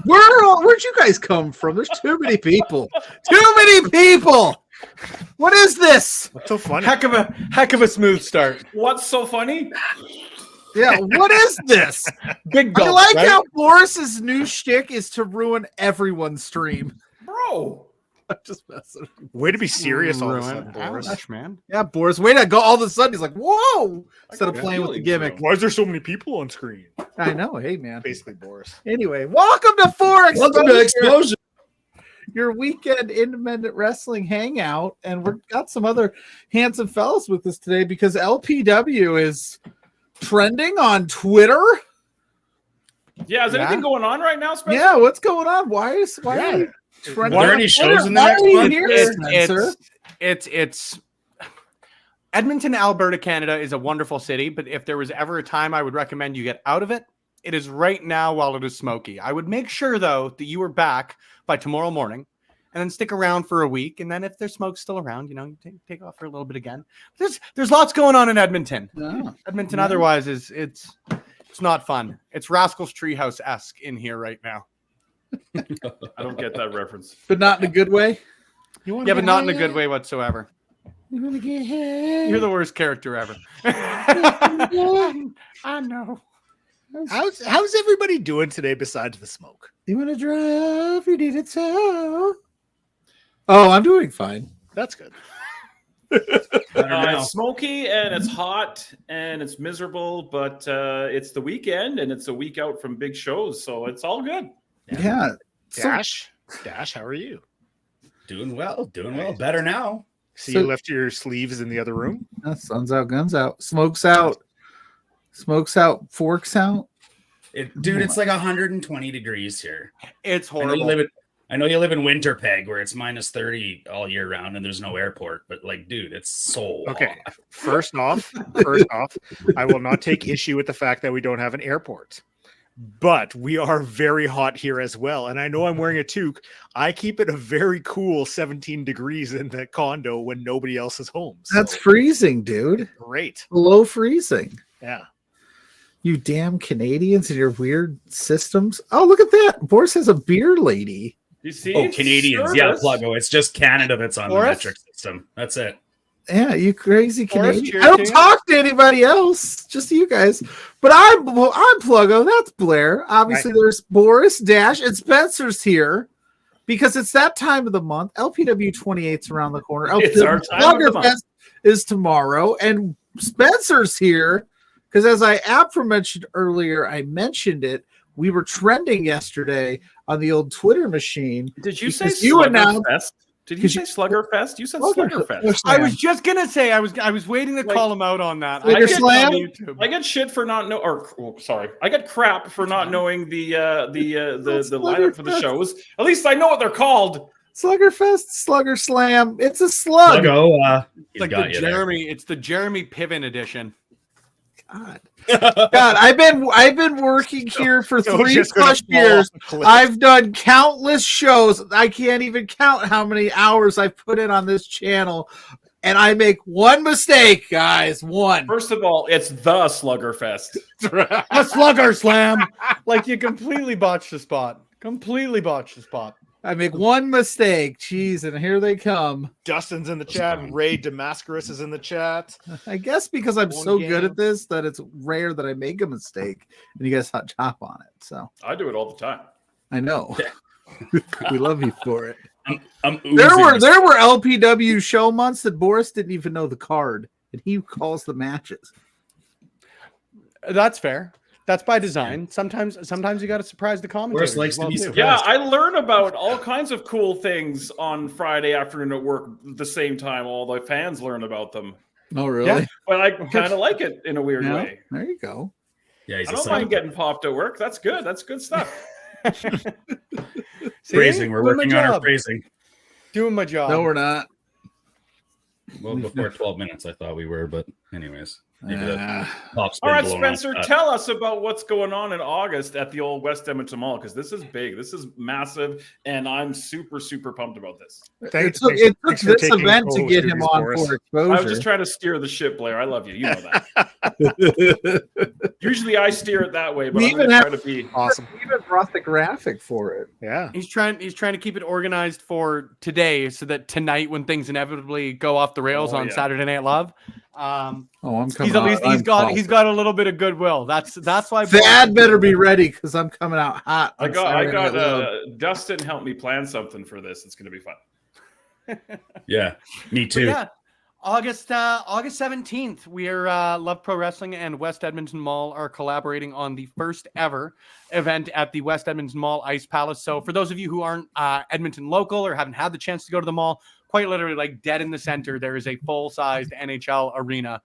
Where'd you guys come from? There's too many people. Too many people. What is this? What's so funny? Heck of a smooth start. What's so funny? Yeah, what is this? Big I gulp, like right? how Boris's new shtick is to ruin everyone's stream. Bro. I'm just messing. Way to be serious all of a Ruin. sudden, Boris. Ouch, man. Yeah, Boris. Wait to go. All of a sudden, he's like, "Whoa!" Instead of got playing with the feelings, gimmick. bro. Why is there so many people on screen? I know. Hey, man. Basically, Boris. Anyway, welcome to Four Welcome to Explosion. your weekend independent wrestling hangout, and we've got some other handsome fellas with us today because LPW is trending on Twitter. Yeah, is anything going on right now, Spencer? Yeah, what's going on? Why are you trending? Are there on any Twitter? shows in the Why next are you month? here, Spencer? It's Edmonton, Alberta, Canada is a wonderful city, but if there was ever a time I would recommend you get out of it, it is right now while it is smoky. I would make sure, though, that you were back by tomorrow morning and then stick around for a week. And then if there's smoke still around, you take off for a little bit again. There's lots going on in Edmonton. Oh, Edmonton otherwise it's not fun. It's Rascal's Treehouse-esque in here right now. I don't get that reference. but not in a good way. Yeah, but not in a good way whatsoever. You want to get hit? You're the worst character ever. I know. How's everybody doing today besides the smoke? You want to drive? You need it so. Oh, I'm doing fine. That's good. It's smoky and it's hot and it's miserable, but it's the weekend and it's a week out from big shows, so it's all good. Yeah. So, Dash, how are you? Doing well. Better now. So So- you left your sleeves in the other room? sun's out, guns out, smokes out, forks out. Dude, it's like 120 degrees here. It's I know, horrible. I know you live in Winterpeg where it's minus 30 all year round and there's no airport, but like, dude, it's so Okay. hot. First off, I will not take issue with the fact that we don't have an airport. But we are very hot here as well. And I know I'm wearing a toque. I keep it a very cool 17 degrees in the condo when nobody else is home. So That's freezing, dude. great. Below freezing. Yeah. You damn Canadians and your weird systems. Oh, look at that. Boris has a beer lady. You see? Oh, Canadians. Yeah, Pluggo. It's just Canada that's on Boris? the metric system. That's it. Yeah, you crazy Boris, Canadian. cheers I don't to you. talk to anybody else, just you guys. But I'm Pluggo. That's Blair. Obviously, there's Boris, Dash, and Spencer's here because it's that time of the month. LPW 28's around the corner. It's our time of the month. Sluggerfest is tomorrow, and Spencer's here because, as I aforementioned earlier, I mentioned it. We were trending yesterday on the old Twitter machine. Did you say Because you announced- Sluggerfest? Did you say Sluggerfest? You said Sluggerfest. Sluggerfest. I was just gonna say I was waiting to Like- call him out on that. Slugger I get Slam? on YouTube. I get shit for not know, I get crap for not knowing the lineup for the shows. At least I know what they're called. Sluggerfest, Sluggerslam. It's a slug. Pluggo, It's like it's the Jeremy Piven edition. God, I've been working here for So 3+ just gonna fall years. off a cliff. I've done countless shows. I can't even count how many hours I've put in on this channel, and I make one mistake, guys. One. First of all, it's the Sluggerfest. A Slugger Slam. Like you completely botched the spot. I make one mistake. Jeez, and here they come. Dustin's in the chat. Ray Damascus is in the chat. I guess because I'm One so good game. at this that it's rare that I make a mistake and you guys hot chop on it. So I do it all the time. I know. We love you for it. I'm There were oozing. LPW show months that Boris didn't even know the card, and he calls the matches. That's fair. That's by design. Sometimes you got to surprise the commentators. Boris likes as to well, be too. surprised. Yeah, I learn about all kinds of cool things on Friday afternoon at work at the same time all the fans learn about them. Oh, really? Yeah. But I kind of like it in a weird Yeah, way. there you go. Yeah, he's I a don't son. mind getting popped at work. That's good. That's good stuff. See? Phrasing. We're Doing my working on our job. phrasing. Doing my job. No, we're not. Well, before 12 minutes, I thought we were, but anyways. Maybe the Ah. top's All been right, blown Spencer, off. tell us about what's going on in August at the old West Edmonton Mall, because this is big. This is massive, and I'm super, super pumped about this. It took this event to get him on for I exposure. was just trying to steer the ship, Blair. I love you. You know that. Usually I steer it that way, but We I'm going even to try to be Awesome. We even brought the graphic for it. Yeah. He's trying to keep it organized for today, so that tonight, when things inevitably go off the rails on Saturday Night Live, I'm coming. he's at least he's got a little bit of goodwill. That's why Thad better be ready because I'm coming out hot. I on got Saturday Night Live. Dustin helped me plan something for this. It's going to be fun. Yeah, me too. Yeah, August 17th, we're Love Pro Wrestling and West Edmonton Mall are collaborating on the first ever event at the West Edmonton Mall Ice Palace. So for those of you who aren't Edmonton local or haven't had the chance to go to the mall, quite literally, like dead in the center, there is a full-sized NHL arena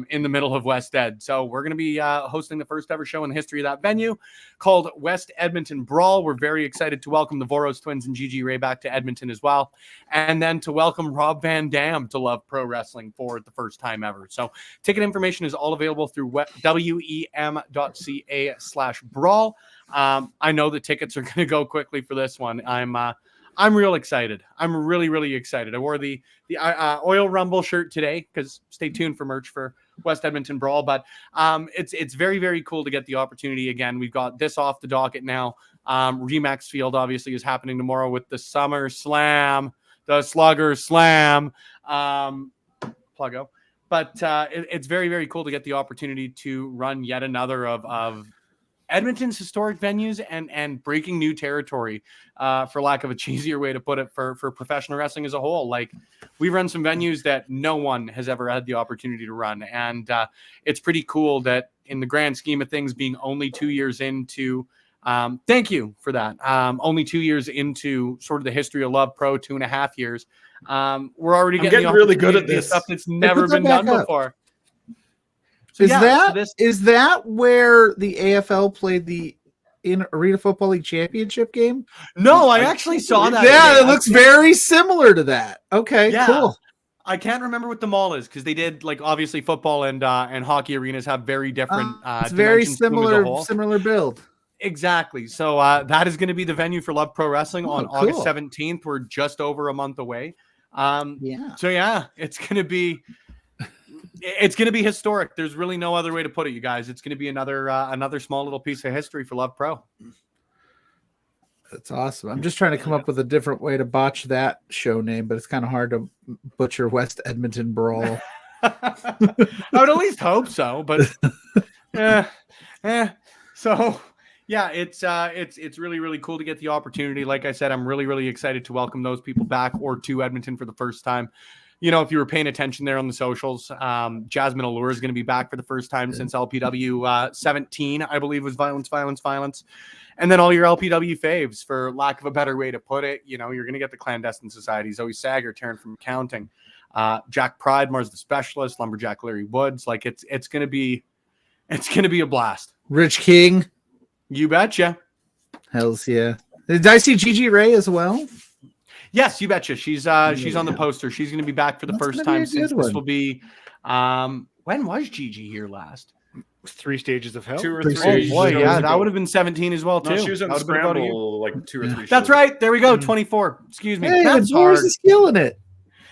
in the middle of West Ed. So we're going to be hosting the first ever show in the history of that venue called West Edmonton Brawl. We're very excited to welcome the Boris twins and Gigi Ray back to Edmonton as well. And then to welcome Rob Van Dam to Love Pro Wrestling for the first time ever. So ticket information is all available through wem.ca/brawl. I know the tickets are going to go quickly for this one. I'm real excited. I'm really, really excited. I wore the Oil Rumble shirt today because stay tuned for merch for West Edmonton Brawl. But it's very, very cool to get the opportunity again. We've got this off the docket now. Remax Field obviously is happening tomorrow with the SummerSlam, the Sluggerslam, pluggo. But it's very, very cool to get the opportunity to run yet another of Edmonton's historic venues and breaking new territory, for lack of a cheesier way to put it, for professional wrestling as a whole. Like, we run some venues that no one has ever had the opportunity to run. And it's pretty cool that in the grand scheme of things, being only 2 years into, thank you for that. Only 2 years into sort of the history of Love Pro, 2.5 years. We're already getting really good at this stuff that's never been done before. So, is that where the AFL played the Arena Football League championship game? No, I actually saw that. Yeah, it looks very similar to that. Okay, yeah. Cool. I can't remember what the mall is because they did, like, obviously football and hockey arenas have very different. It's very similar build. Exactly. So that is going to be the venue for Love Pro Wrestling on August 17th. We're just over a month away. So yeah, it's going to be historic. There's really no other way to put it, you guys. It's going to be another small little piece of history for Love Pro. That's awesome. I'm just trying to come up with a different way to botch that show name, but it's kind of hard to butcher West Edmonton Brawl. I would at least hope so, but So yeah, it's really, really cool to get the opportunity. Like I said, I'm really, really excited to welcome those people back or to Edmonton for the first time. You know, if you were paying attention there on the socials, Jasmine Allure is going to be back for the first time since LPW 17, I believe, was Violence. And then all your LPW faves, for lack of a better way to put it. You know, you're going to get the Clandestine Society, Zoe Sager, Taryn from Accounting, Jack Pride, Mars the Specialist, Lumberjack Larry Woods. Like, it's going to be a blast. Rich King. You betcha. Hells yeah. Did I see Gigi Ray as well? Yes, you betcha. She's on the poster. She's going to be back for the first time since this will be. When was Gigi here last? 3 Stages of Hell. 2 or 3. Oh boy, yeah, that would have been 17 as well too. No, she was in Scramble like 2 or 3. That's right. There we go. 24. Excuse me. Hey, That's Boris hard. is killing it.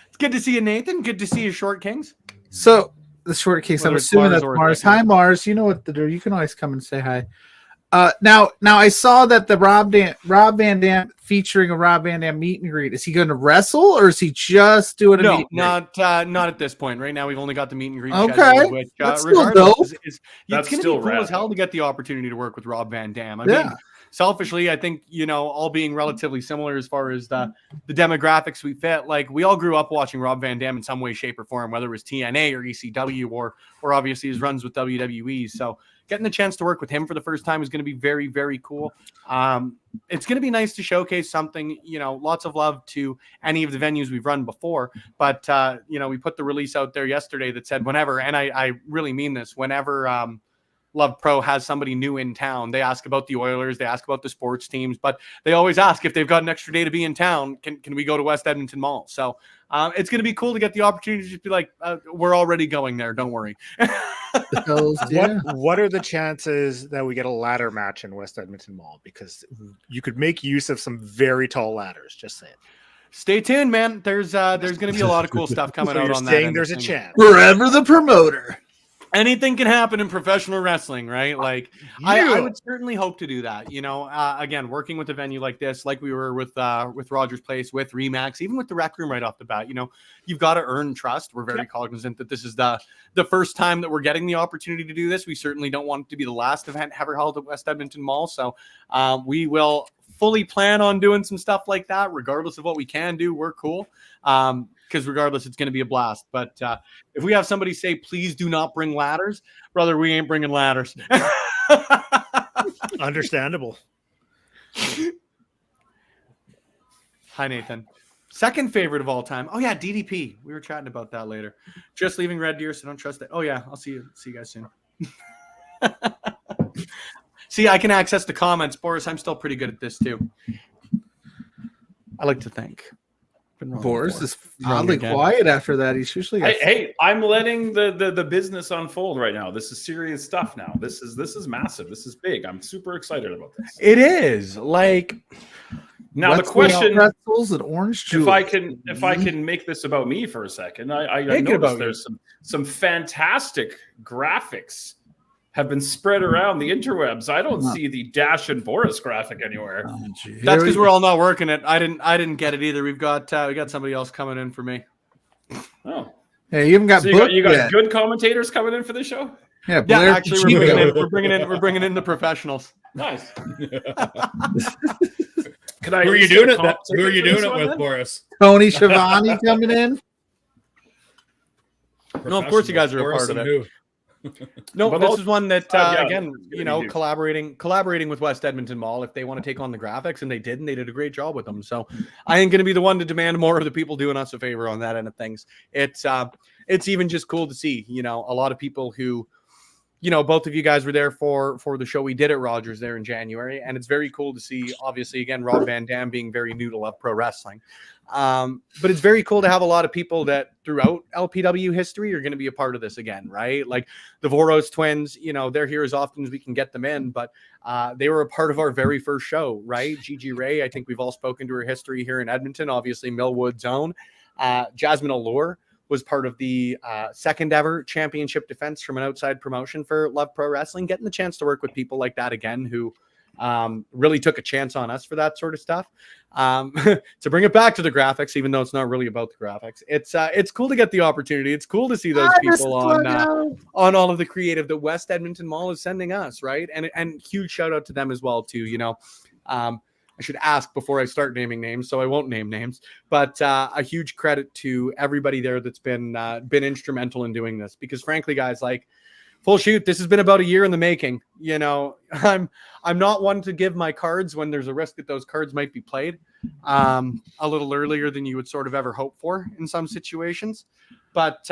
It's good to see you, Nathan. Good to see you, Short Kings. So the Short Kings, I'm Whether it's assuming Mars that's or Mars. Victor. Hi, Mars. You know what to do. You can always come and say hi. Now I saw that the Rob Van Dam featuring a Rob Van Dam meet and greet. Is he going to wrestle or is he just doing a meet and greet? Not at this point. Right now, we've only got the meet and greet. Okay, schedule, which, that's still dope. It's going to be cool as hell to get the opportunity to work with Rob Van Dam. I mean, selfishly, I think, you know, all being relatively similar as far as the demographics we fit. Like, we all grew up watching Rob Van Dam in some way, shape, or form, whether it was TNA or ECW or obviously his runs with WWE. So getting the chance to work with him for the first time is going to be very, very cool. It's going to be nice to showcase something, you know, lots of love to any of the venues we've run before. But, you know, we put the release out there yesterday that said whenever, and I really mean this, whenever Love Pro has somebody new in town, they ask about the Oilers, they ask about the sports teams, but they always ask if they've got an extra day to be in town, can we go to West Edmonton Mall? So it's going to be cool to get the opportunity to just be like, we're already going there, don't worry. What are the chances that we get a ladder match in West Edmonton Mall? Because you could make use of some very tall ladders, just saying. Stay tuned, man. There's going to be a lot of cool stuff coming out on that. There's a chance. Forever the promoter. anything can happen in professional wrestling, right? Like I would certainly hope to do that. You know, again, working with a venue like this, like we were with Rogers Place, with Remax, even with the Rec Room right off the bat, you know, you've got to earn trust. We're very cognizant that this is the first time that we're getting the opportunity to do this. We certainly don't want it to be the last event ever held at West Edmonton Mall. So we will fully plan on doing some stuff like that, regardless of what we can do. We're cool. Because regardless, it's going to be a blast. But if we have somebody say, please do not bring ladders, brother, we ain't bringing ladders. Understandable. Hi, Nathan. Second favorite of all time. Oh, yeah, DDP. We were chatting about that later. Just leaving Red Deer, so don't trust it. Oh, yeah, I'll see you guys soon. See, I can access the comments. Boris, I'm still pretty good at this, too. I like to think. Boris is oddly quiet after that. He's usually hey, I'm letting the business unfold right now. This is serious stuff now. This is massive. This is big. I'm super excited about this. It is. Like, now the question, pretzels and orange juice. If I can make this about me for a second, I noticed there's some fantastic graphics have been spread around the interwebs. I don't see the Dash and Boris graphic anywhere. Oh, that's because we're all not working it. I didn't get it either. We got somebody else coming in for me. Oh, hey, you haven't got you got good commentators coming in for the show. Yeah, Blair, actually, we're bringing in the professionals. Nice. Who are you doing it with, Boris? Tony Schiavone coming in. No, of course you guys are a part of it. No, this is one that again, you know, collaborating with West Edmonton Mall. If they want to take on the graphics, and they did a great job with them. So I ain't going to be the one to demand more of the people doing us a favor on that end of things. It's even just cool to see, you know, a lot of people who, you know, both of you guys were there for the show we did at Rogers there in January, and it's very cool to see. Obviously, again, Rob Van Dam being very new to Love Pro Wrestling. But it's very cool to have a lot of people that throughout LPW history are going to be a part of this again, right? Like the Voros twins, you know, they're here as often as we can get them in, but they were a part of our very first show, right? Gigi Ray, I think we've all spoken to her history here in Edmonton, obviously Millwood's own. Jasmine Allure was part of the second ever championship defense from an outside promotion for Love Pro Wrestling, getting the chance to work with people like that again, who really took a chance on us for that sort of stuff. To bring it back to the graphics, even though it's not really about the graphics, it's cool to get the opportunity. It's cool to see those people on all of the creative that West Edmonton Mall is sending us, right? And huge shout out to them as well too. You know, I should ask before I start naming names, so I won't name names. But a huge credit to everybody there that's been instrumental in doing this, because frankly, guys, like, full shoot, this has been about a year in the making. You know, I'm not one to give my cards when there's a risk that those cards might be played a little earlier than you would sort of ever hope for in some situations. But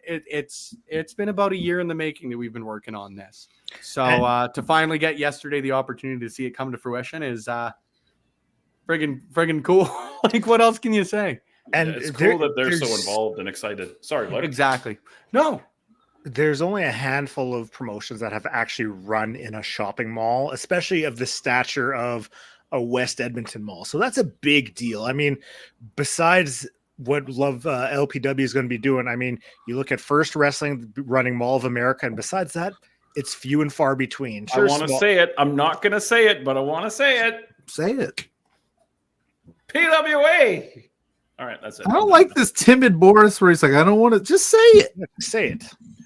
it's been about a year in the making that we've been working on this. So to finally get yesterday the opportunity to see it come to fruition is friggin' cool. Like, what else can you say? And it's cool that they're so involved and excited. Sorry, Luke. Exactly. No. There's only a handful of promotions that have actually run in a shopping mall, especially of the stature of a West Edmonton Mall. So that's a big deal. I mean, besides what Love LPW is going to be doing, I mean, you look at First Wrestling running Mall of America, and besides that, it's few and far between. Sure, I want to say it. I'm not going to say it, but I want to say it. Say it. PWA. All right, that's it. I don't like this timid Boris where he's like, I don't want to. Just say it. Say it.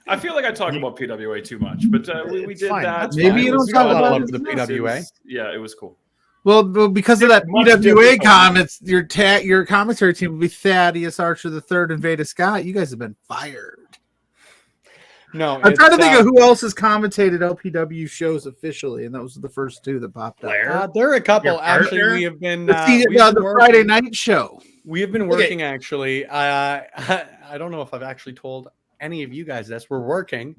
I feel like I talk about PWA too much, but we did fine. that. Maybe you don't talk about the PWA. Yeah, it was cool. Well, because of that PWA comments, your commentary team will be Thaddeus Archer III and Veda Scott. You guys have been fired. No, I'm trying to think of who else has commentated LPW shows officially, and those are the first two that popped up. There are a couple. Actually, we have been the Friday night show. We have been working actually. I don't know if I've actually told any of you guys this. We're working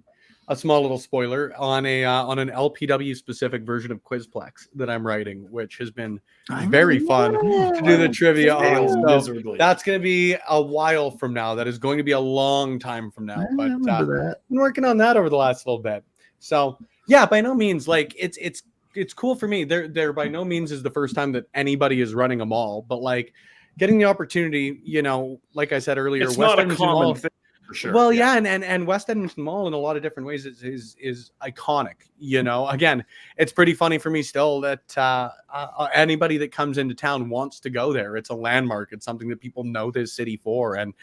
a small little spoiler on an LPW specific version of Quizplex that I'm writing, which has been very fun to do the trivia on. So that's going to be a while from now. That is going to be a long time from now. But I've been working on that over the last little bit. So yeah, by no means, like it's cool for me. There by no means is the first time that anybody is running a mall, but like getting the opportunity, you know, like I said earlier, it's not a common thing. For sure. Well, yeah, and West Edmonton Mall in a lot of different ways is iconic. Again, it's pretty funny for me still that anybody that comes into town wants to go there. It's a landmark. It's something that people know this city for, and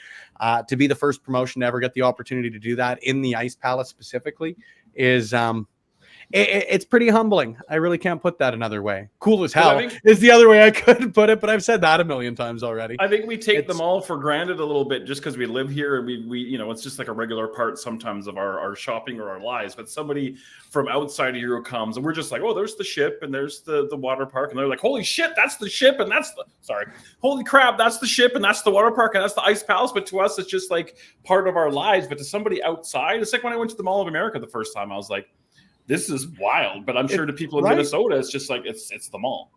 to be the first promotion to ever get the opportunity to do that in the Ice Palace specifically is it's pretty humbling. I really can't put that another way. Cool as hell is the other way I could put it, but I've said that a million times already. I think we take them all for granted a little bit just because we live here and we it's just like a regular part sometimes of our shopping or our lives. But somebody from outside of Euro comes and we're just like, oh, there's the ship and there's the water park, and they're like, holy shit, that's the ship and that's the holy crap, that's the ship and that's the water park and that's the Ice Palace. But to us, it's just like part of our lives. But to somebody outside, it's like when I went to the Mall of America the first time, I was like, this is wild, but I'm sure to people in Minnesota, it's just like it's the mall.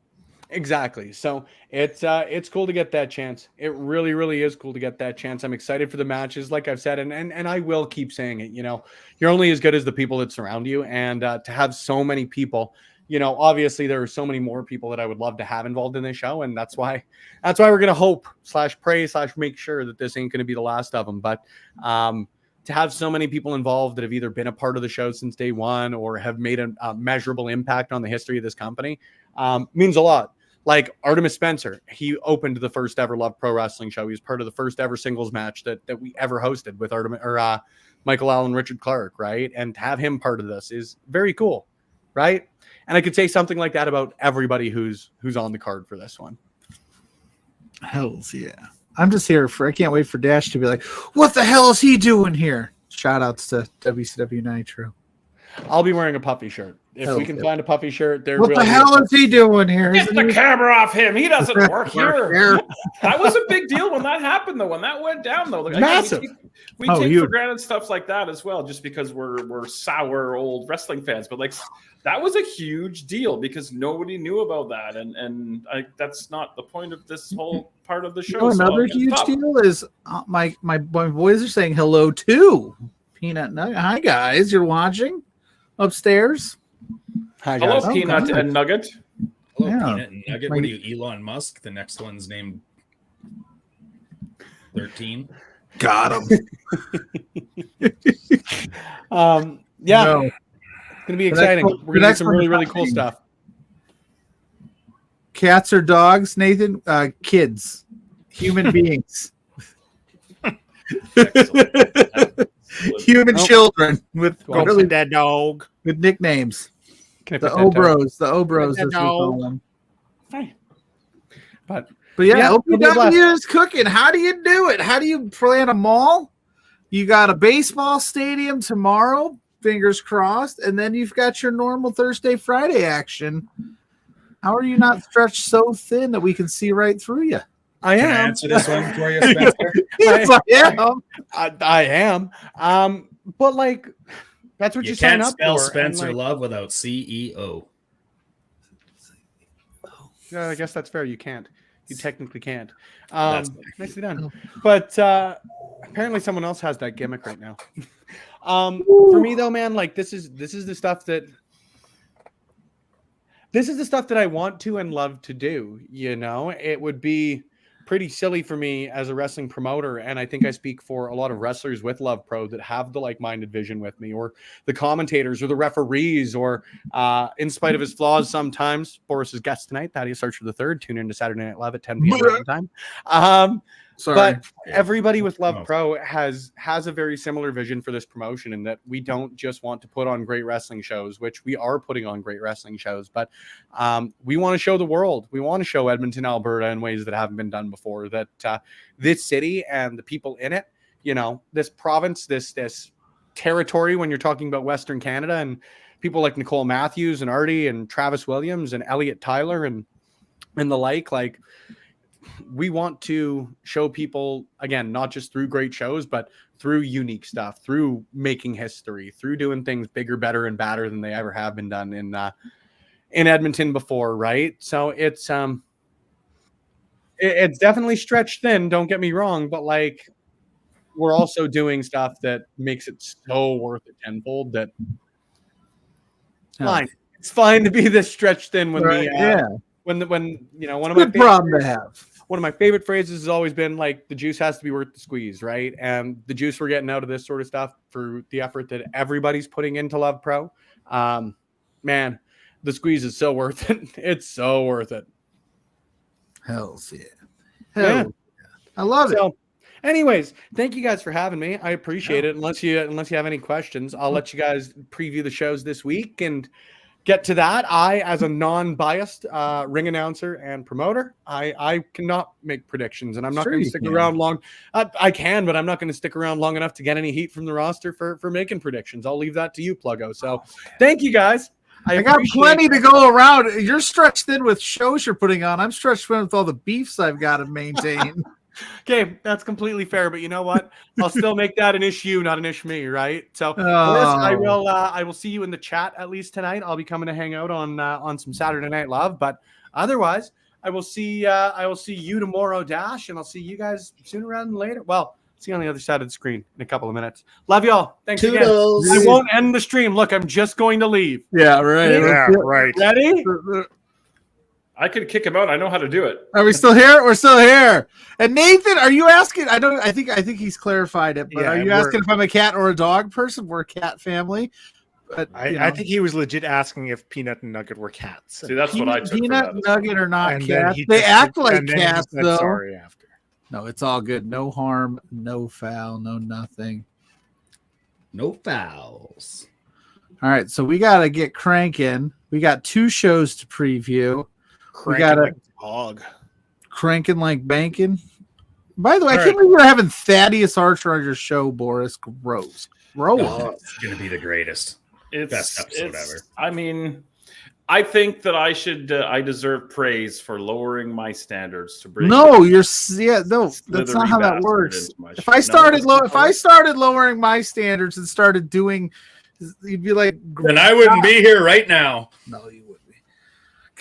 Exactly. So it's cool to get that chance. It really, really is cool to get that chance. I'm excited for the matches, like I've said, and I will keep saying it. You're only as good as the people that surround you, and to have so many people. Obviously there are so many more people that I would love to have involved in this show, and that's why we're gonna hope / pray / make sure that this ain't gonna be the last of them. But to have so many people involved that have either been a part of the show since day one or have made a measurable impact on the history of this company means a lot. Like Artemis Spencer, he opened the first ever Love Pro Wrestling show. He was part of the first ever singles match that we ever hosted with Michael Allen, Richard Clark, right? And to have him part of this is very cool, right? And I could say something like that about everybody who's on the card for this one. Hells yeah. I'm just here I can't wait for Dash to be like, what the hell is he doing here? Shout outs to WCW Nitro. I'll be wearing a puffy shirt. If we can find a puffy shirt, what the hell is he doing here? Get the camera off him. He doesn't work here. That was a big deal when that happened, though. When that went down, though, massive. We take for granted stuff like that as well, just because we're sour old wrestling fans. But that was a huge deal because nobody knew about that, and that's not the point of this whole part of the show. Another huge deal is my boys are saying hello too. Peanut Nugget. Hi guys, you're watching upstairs. Hi guys. Hello, Peanut and Nugget. Hello, Peanut and Nugget. What are you, Elon Musk? The next one's named 13. Got him. Yeah. No. It's going to be exciting. We're going to do some really, really cool stuff. Cats or dogs, Nathan? Kids. Human beings. Human children with really that dog with nicknames. The Obros, the Obros, as we call them. Hey. But yeah, LPW is cooking. How do you do it? How do you plan a mall? You got a baseball stadium tomorrow, fingers crossed, and then you've got your normal Thursday, Friday action. How are you not stretched so thin that we can see right through you? Can I answer this one for you, Spencer? Yes, I am. But that's what you sign up for. You can't spell Spencer Love without CEO. Yeah, I guess that's fair. You can't. You technically can't. Nicely done. But apparently someone else has that gimmick right now. For me though, man, this is the stuff that I want to and love to do. It would be pretty silly for me as a wrestling promoter, and I think I speak for a lot of wrestlers with Love Pro that have the like-minded vision with me, or the commentators or the referees, or in spite of his flaws sometimes, Boris's guest tonight, Thaddeus Archer III. Tune in to Saturday Night Live at 10 p.m. time. But everybody with Love Pro has a very similar vision for this promotion, in that we don't just want to put on great wrestling shows, which we are putting on great wrestling shows, but we want to show the world. We want to show Edmonton, Alberta in ways that haven't been done before, that this city and the people in it, this province, this territory, when you're talking about Western Canada, and people like Nicole Matthews and Artie and Travis Williams and Elliot Tyler and the like, we want to show people, again, not just through great shows, but through unique stuff, through making history, through doing things bigger, better, and badder than they ever have been done in Edmonton before, right? So it's definitely stretched thin, don't get me wrong, but we're also doing stuff that makes it so worth it tenfold that fine. It's fine to be this stretched thin when one of my good problem to have. one of my favorite phrases has always been like, the juice has to be worth the squeeze, right? And the juice we're getting out of this sort of stuff for the effort that everybody's putting into Love Pro, man, the squeeze is so worth it. It's so worth it. Hells yeah. Hell yeah. I love it. Anyways, thank you guys for having me. I appreciate it. Unless you have any questions, I'll let you guys preview the shows this week and get to that. I, as a non-biased ring announcer and promoter, I cannot make predictions, and I'm not going to stick around long. I can, but I'm not going to stick around long enough to get any heat from the roster for making predictions. I'll leave that to you, Pluggo. So thank you guys. I got plenty to go around. You're stretched thin with shows you're putting on. I'm stretched thin with all the beefs I've got to maintain. Okay, that's completely fair, but you know what? I'll still make that an issue, not an issue me, right? So, Boris, I will see you in the chat at least tonight. I'll be coming to hang out on some Saturday Night Love, but otherwise, I will see you tomorrow, Dash, and I'll see you guys sooner rather than later. Well, see you on the other side of the screen in a couple of minutes. Love y'all. Thanks Toodles. again. I won't end the stream. Look, I'm just going to leave. Yeah, right. Yeah, right. Ready? I could kick him out. I know how to do it. Are we still here? We're still here. And Nathan, are you asking? I think he's clarified it, but are you asking if I'm a cat or a dog person? We're a cat family. But I think he was legit asking if Peanut and Nugget were cats. See, that's what I took. Peanut and Nugget are not And cats. then They act like cats, though. Sorry after. No, it's all good. No harm, no foul, no nothing. No fouls. All right, so we got to get cranking. We got 2 shows to preview. We got like hog. Cranking like banking. By the way, I All can't believe you're having Thaddeus Archer on your show, Boris. Gross. Oh, it's going to be the greatest. Best episode ever. I mean, I think that I deserve praise for lowering my standards to bring. No, that's not how that works. If I started lowering my standards and started doing, you'd be like, then I wouldn't be here right now. No, you wouldn't be.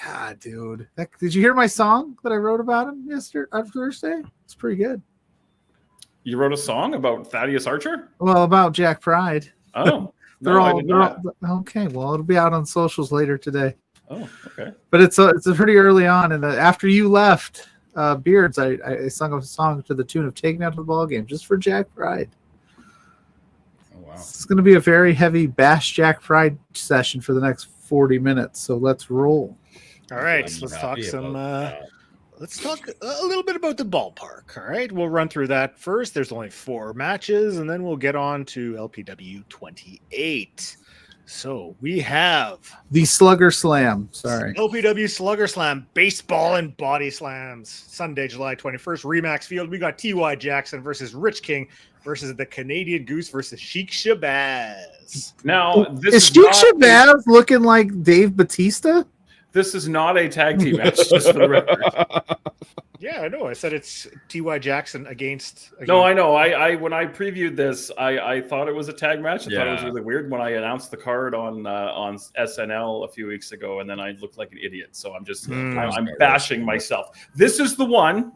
God, dude, did you hear my song that I wrote about him on Thursday? It's pretty good. You wrote a song about Thaddeus Archer? Well, about Jack Pride. Oh. They're all okay. Well, it'll be out on socials later today. Oh, okay. But it's a pretty early on, and after you left, Beards, I sung a song to the tune of "Taking Out to the Ball Game" just for Jack Pride. Oh wow! It's going to be a very heavy bash Jack Pride session for the next 40 minutes. So let's roll. All right, so let's talk some. Let's talk a little bit about the ballpark. All right, we'll run through that first. There's only 4 matches, and then we'll get on to LPW 28. So we have the Sluggerslam. Sorry, LPW Sluggerslam baseball and body slams. Sunday, July 21st, Remax Field. We got T.Y. Jackson versus Rich King versus the Canadian Goose versus Sheik Shabazz. Now, is Sheik Shabazz looking like Dave Bautista? This is not a tag team match, just for the record. Yeah, I know. I said it's T.Y. Jackson against. No, I know. I when I previewed this, I thought it was a tag match. I thought it was really weird when I announced the card on SNL a few weeks ago, and then I looked like an idiot. So I'm just I'm bashing myself. This is the one.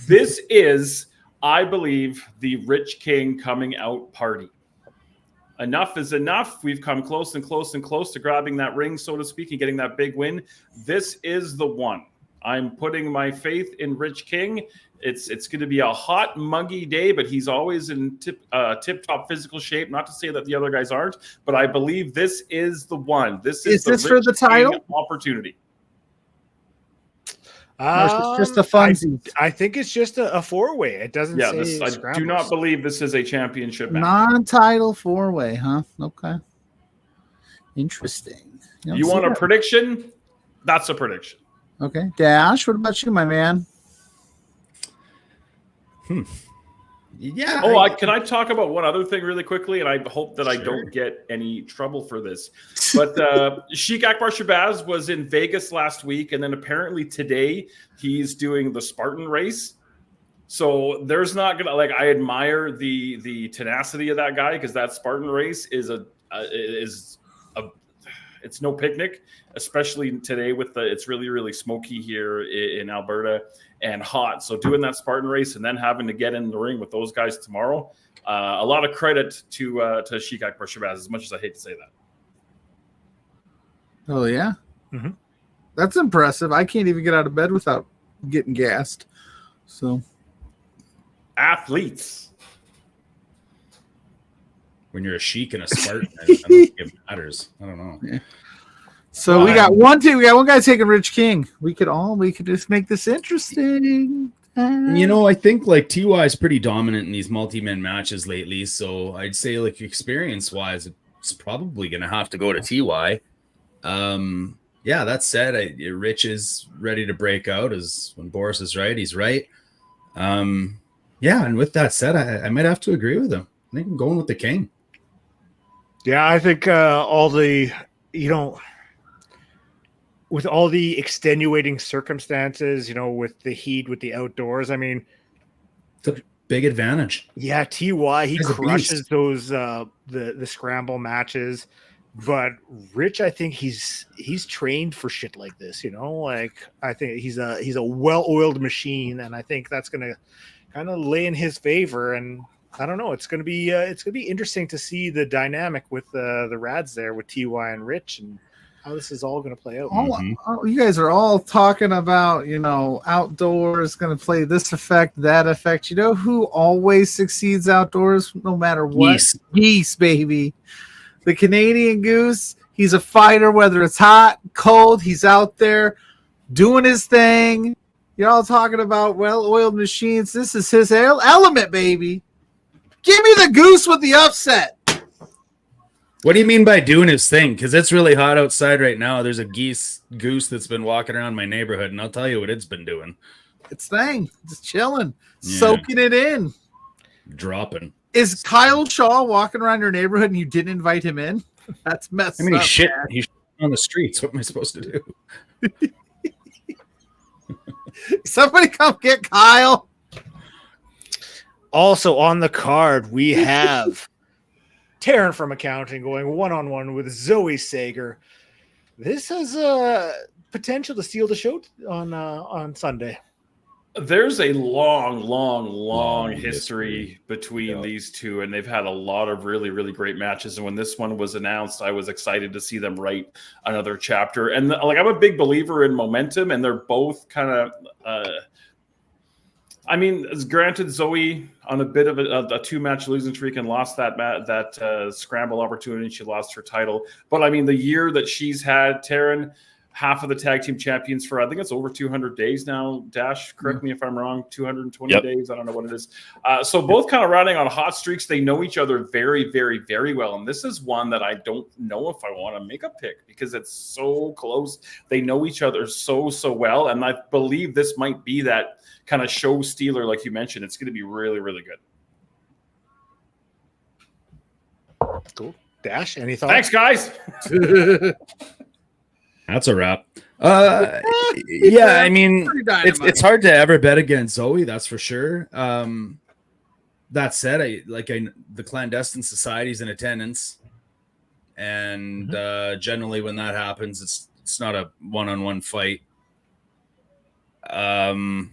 This is, I believe, the Rich King coming out party. Enough is enough. We've come close and close and close to grabbing that ring, so to speak, and getting that big win. This is the one. I'm putting my faith in Rich King. It's going to be a hot, muggy day, but he's always in tip-top physical shape. Not to say that the other guys aren't, but I believe this is the one. This is this for the title opportunity. It's just a funsies. I think it's just a 4-way. It doesn't say I do not believe this is a championship match. Non-title 4-way, huh? Okay. Interesting. You want a prediction? That's a prediction. Okay. Dash, what about you, my man? Yeah. Oh, can I talk about one other thing really quickly? And I hope that I don't get any trouble for this. But Sheik Akbar Shabazz was in Vegas last week, and then apparently today he's doing the Spartan race. So there's not gonna I admire the tenacity of that guy, because that Spartan race is it's no picnic, especially today with it's really, really smoky here in Alberta and hot. So doing that Spartan race and then having to get in the ring with those guys tomorrow, a lot of credit to Sheik Akbar Shabazz, as much as I hate to say that. Oh, yeah? Mm-hmm. That's impressive. I can't even get out of bed without getting gassed. So athletes. When you're a Sheik and a Spartan, I don't think it matters. I don't know. Yeah. So we got one guy taking Rich King. We could just make this interesting. I think like TY is pretty dominant in these multi-man matches lately. So I'd say like experience-wise, it's probably going to have to go to TY. That said, Rich is ready to break out. As when Boris is right, he's right. And with that said, I might have to agree with him. I think I'm going with the King. Yeah, I think all the, with all the extenuating circumstances, with the heat, with the outdoors, I mean, it's a big advantage. Yeah, TY, he crushes those the scramble matches. But Rich, I think he's trained for shit like this, Like I think he's a well-oiled machine, and I think that's gonna kind of lay in his favor. And I don't know, it's gonna be interesting to see the dynamic with the Rads there with TY and Rich and how this is all gonna play out. You guys are all talking about outdoors gonna play this effect, that effect. You know who always succeeds outdoors no matter what? Geese, baby. The Canadian Goose, he's a fighter, whether it's hot, cold, he's out there doing his thing. You're all talking about well-oiled machines. This is his element, baby. Give me the Goose with the upset. What do you mean by doing his thing? Because it's really hot outside right now. There's a goose that's been walking around my neighborhood, and I'll tell you what it's been doing. It's just chilling, soaking it in. Dropping. Is Kyle Shaw walking around your neighborhood and you didn't invite him in? That's messed up. He's shit on the streets. What am I supposed to do? Somebody come get Kyle. Also on the card, we have Taryn from accounting going one-on-one with Zoe Sager. This has potential to steal the show on Sunday. There's a long history between these two, and they've had a lot of really, really great matches. And when this one was announced, I was excited to see them write another chapter. And I'm a big believer in momentum, and they're both kind of. Granted, Zoe on a bit of a two-match losing streak and lost that scramble opportunity. She lost her title, but the year that she's had, Taryn. Half of the tag team champions for, I think it's over 200 days now. Dash, correct me if I'm wrong, 220 days. I don't know what it is. So both kind of running on hot streaks. They know each other very, very, very well. And this is one that I don't know if I want to make a pick because it's so close. They know each other so well. And I believe this might be that kind of show stealer, like you mentioned. It's going to be really, really good. Cool. Dash, any thoughts? Thanks, guys. That's a wrap. It's hard to ever bet against Zoe, that's for sure. That said, the clandestine society's in attendance, and generally when that happens, it's not a one-on-one fight. That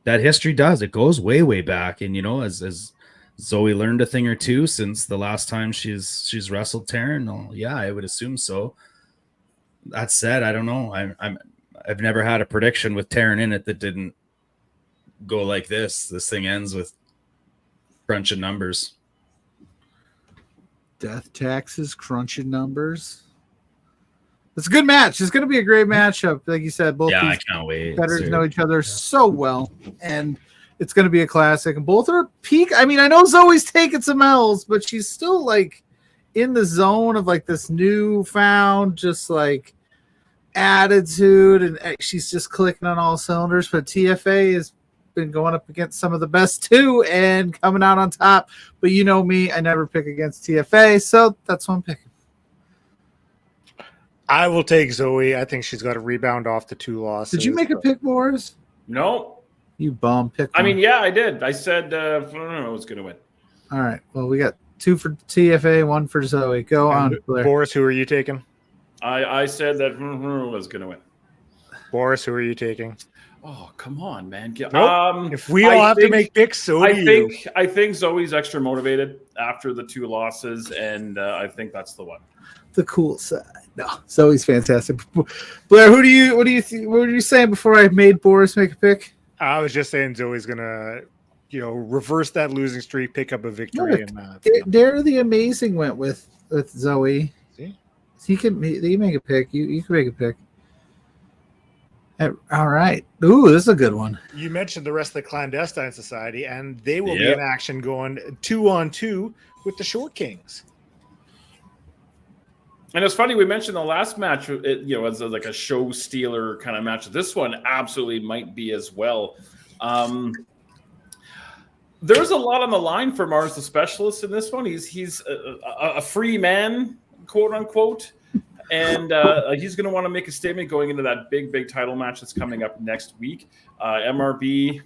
history it goes way back, and as Zoe learned a thing or two since the last time she's wrestled Taryn. I would assume so. That said, I don't know. I've never had a prediction with Taryn in it that didn't go like this. This thing ends with crunching numbers. Death taxes, crunching numbers. It's a good match. It's going to be a great matchup. Like you said, both I can't wait. Competitors know each other so well, and it's going to be a classic. And both are peak. I know Zoe's taking some L's, but she's still in the zone of this newfound attitude, and she's just clicking on all cylinders. But TFA has been going up against some of the best too and coming out on top. But you know me, I never pick against TFA, so that's what I'm picking. I will take Zoe. I think she's got to rebound off the two losses. Did you make a pick, Boris? No. You bum. Pick one. I did. I said I don't know who's going to win. All right. Well, we got 2 for TFA, 1 for Zoe. Go on, Blair. Boris, who are you taking? I said that was going to win. Boris, who are you taking? Oh, come on, man. Nope. If we all have to make picks, I think Zoe's extra motivated after the 2 losses, and I think that's the one. The cool side. No, Zoe's fantastic. Blair, what are you saying before I made Boris make a pick? I was just saying Zoe's gonna, reverse that losing streak, pick up a victory, Dare the Amazing went with Zoe. See? He make a pick. You can make a pick. All right. Ooh, this is a good one. You mentioned the rest of the Clandestine Society, and they will be in action going 2-on-2 with the Short Kings. And it's funny, we mentioned the last match, as like a show stealer kind of match. This one absolutely might be as well. There's a lot on the line for Mars the Specialist in this one. He's a free man, quote unquote. And he's going to want to make a statement going into that big title match that's coming up next week. MRB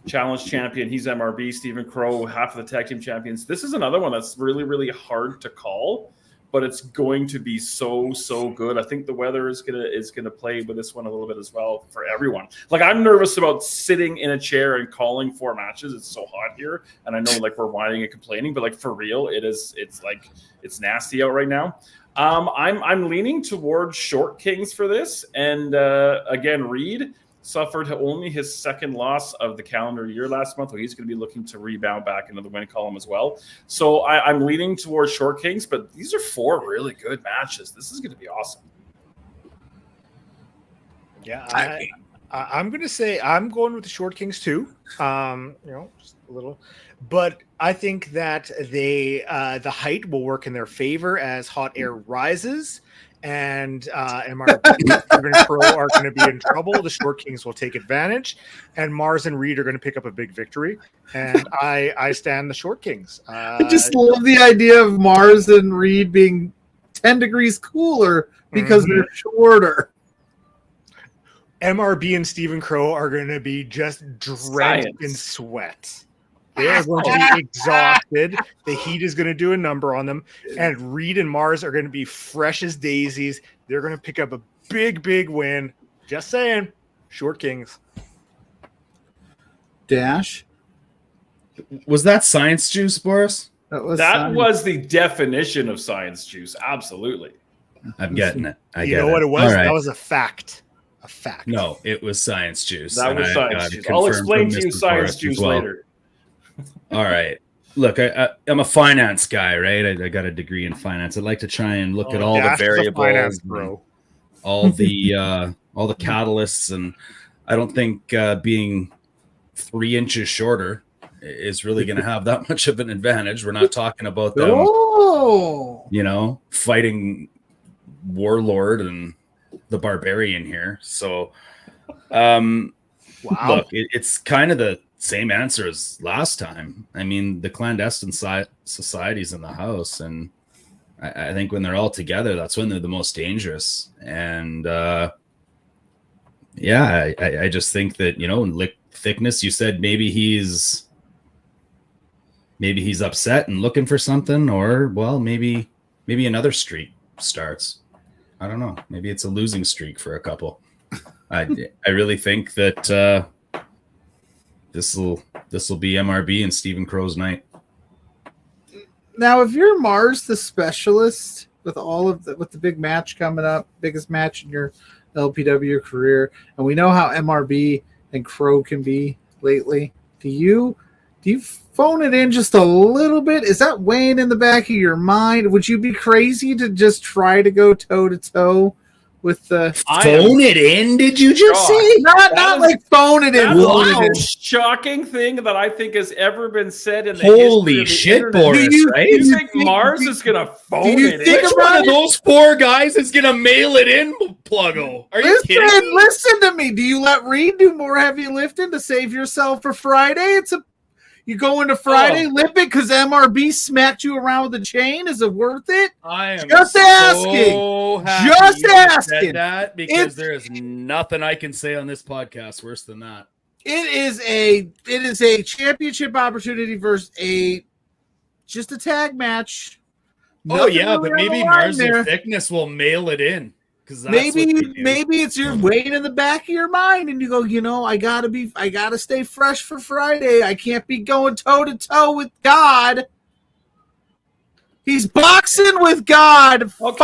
Challenge Champion. He's MRB. Stephen Crow, half of the tag team champions. This is another one that's really, really hard to call, but it's going to be so good. I think the weather is gonna play with this one a little bit as well for everyone. Like, I'm nervous about sitting in a chair and calling 4 matches. It's so hot here, and I know like we're whining and complaining, but like for real, it's nasty out right now. I'm leaning towards Short Kings for this, and again, Reed suffered only his second loss of the calendar year last month, so he's going to be looking to rebound back into the win column as well. So I'm leaning towards Short Kings, but these are 4 really good matches. This is going to be awesome. Yeah, I'm going to say I'm going with the Short Kings too. Just a little. But I think that the height will work in their favor as hot air rises, and MRB Pro are going to be in trouble. The Short Kings will take advantage, and Mars and Reed are going to pick up a big victory. And I stand the Short Kings. I just love the idea of Mars and Reed being 10 degrees cooler because they're shorter. MRB and Stephen Crow are going to be just drenched in sweat. They are going to be exhausted. The heat is going to do a number on them. And Reed and Mars are going to be fresh as daisies. They're going to pick up a big win. Just saying. Short Kings. Dash. Was that science juice, Boris? That was the definition of science juice. Absolutely. I'm getting it. You know what it was? Right. That was a fact. A fact. No, it was science juice. That was science juice. I'll explain to you science juice later. All right. Look, I'm a finance guy, right? I got a degree in finance. I'd like to try and look at all the variables, all the catalysts, and I don't think being 3 inches shorter is really going to have that much of an advantage. We're not talking about them, fighting Warlord and the Barbarian here. So, look, it's kind of the same answer as last time. I mean, the clandestine society's in the house, and I think when they're all together, that's when they're the most dangerous. And I just think that thickness. You said maybe he's upset and looking for something, or maybe another streak starts. I don't know. Maybe it's a losing streak for a couple. I really think that this will be MRB and Stephen Crow's night. Now, if you're Mars the Specialist with with the big match coming up, biggest match in your LPW career, and we know how MRB and Crow can be lately, do you phone it in just a little bit? Is that weighing in the back of your mind? Would you be crazy to just try to go toe to toe with the phone it in? Did you just say not like phone it in? That's the most shocking thing that I think has ever been said in the holy shit, Boris! Right? Do you think Mars is gonna phone it in? Which one of those 4 guys is gonna mail it in, Pluggo? Are you kidding me? Listen to me. Do you let Reed do more heavy lifting to save yourself for Friday? You go into Friday limping because MRB smacked you around with a chain? Is it worth it? I am just asking. Just asking. That because there is nothing I can say on this podcast worse than that. It is a championship opportunity versus just a tag match. Nothing but maybe Mars and Thickness will mail it in. Maybe it's your weight in the back of your mind, and you go, I gotta stay fresh for Friday. I can't be going toe to toe with God. He's boxing with God 5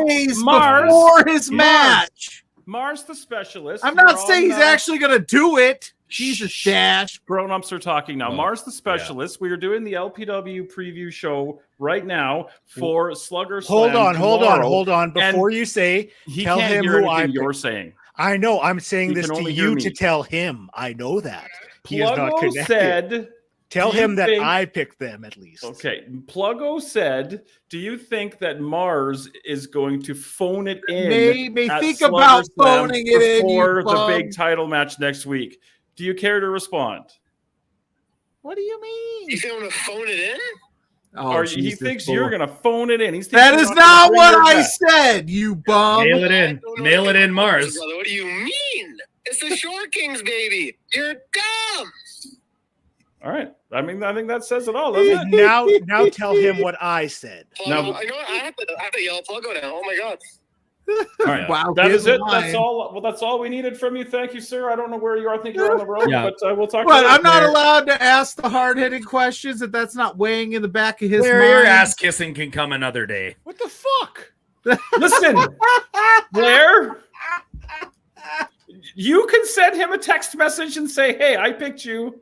days before his match. Mars the specialist. I'm not saying he's actually going to do it. Jesus, Dash. Grown-ups are talking now. Mars the specialist. We are doing the LPW preview show right now for Sluggerslam. Hold on. Before you say, tell him who you're saying. I know. I'm saying this to you to tell him. I know that. He is not connected. Said, tell him that I picked them at least. Okay. Pluggo said, do you think that Mars is going to phone it in? Maybe think about phoning it in before the big title match next week. Do you care to respond? What do you mean? He's going to phone it in? Oh, or he thinks you're going to phone it in. That is not what I said, you bum. Nail it in. Nail it in, Mars. Brother. What do you mean? It's the Shore Kings, baby. You're dumb. All right. I mean, I think that says it all, doesn't it? Now tell him what I said. Pluggo, I know I have to yell Pluggo now. Oh, my God. All right. Wow, that is it. That's all. Well, that's all we needed from you. Thank you, sir. I don't know where you are. I think you're on the road, but we'll talk. But I'm not allowed to ask the hard-hitting questions if that's not weighing in the back of his mind. Your ass kissing can come another day. What the fuck? Listen, Blair, you can send him a text message and say, "Hey, I picked you."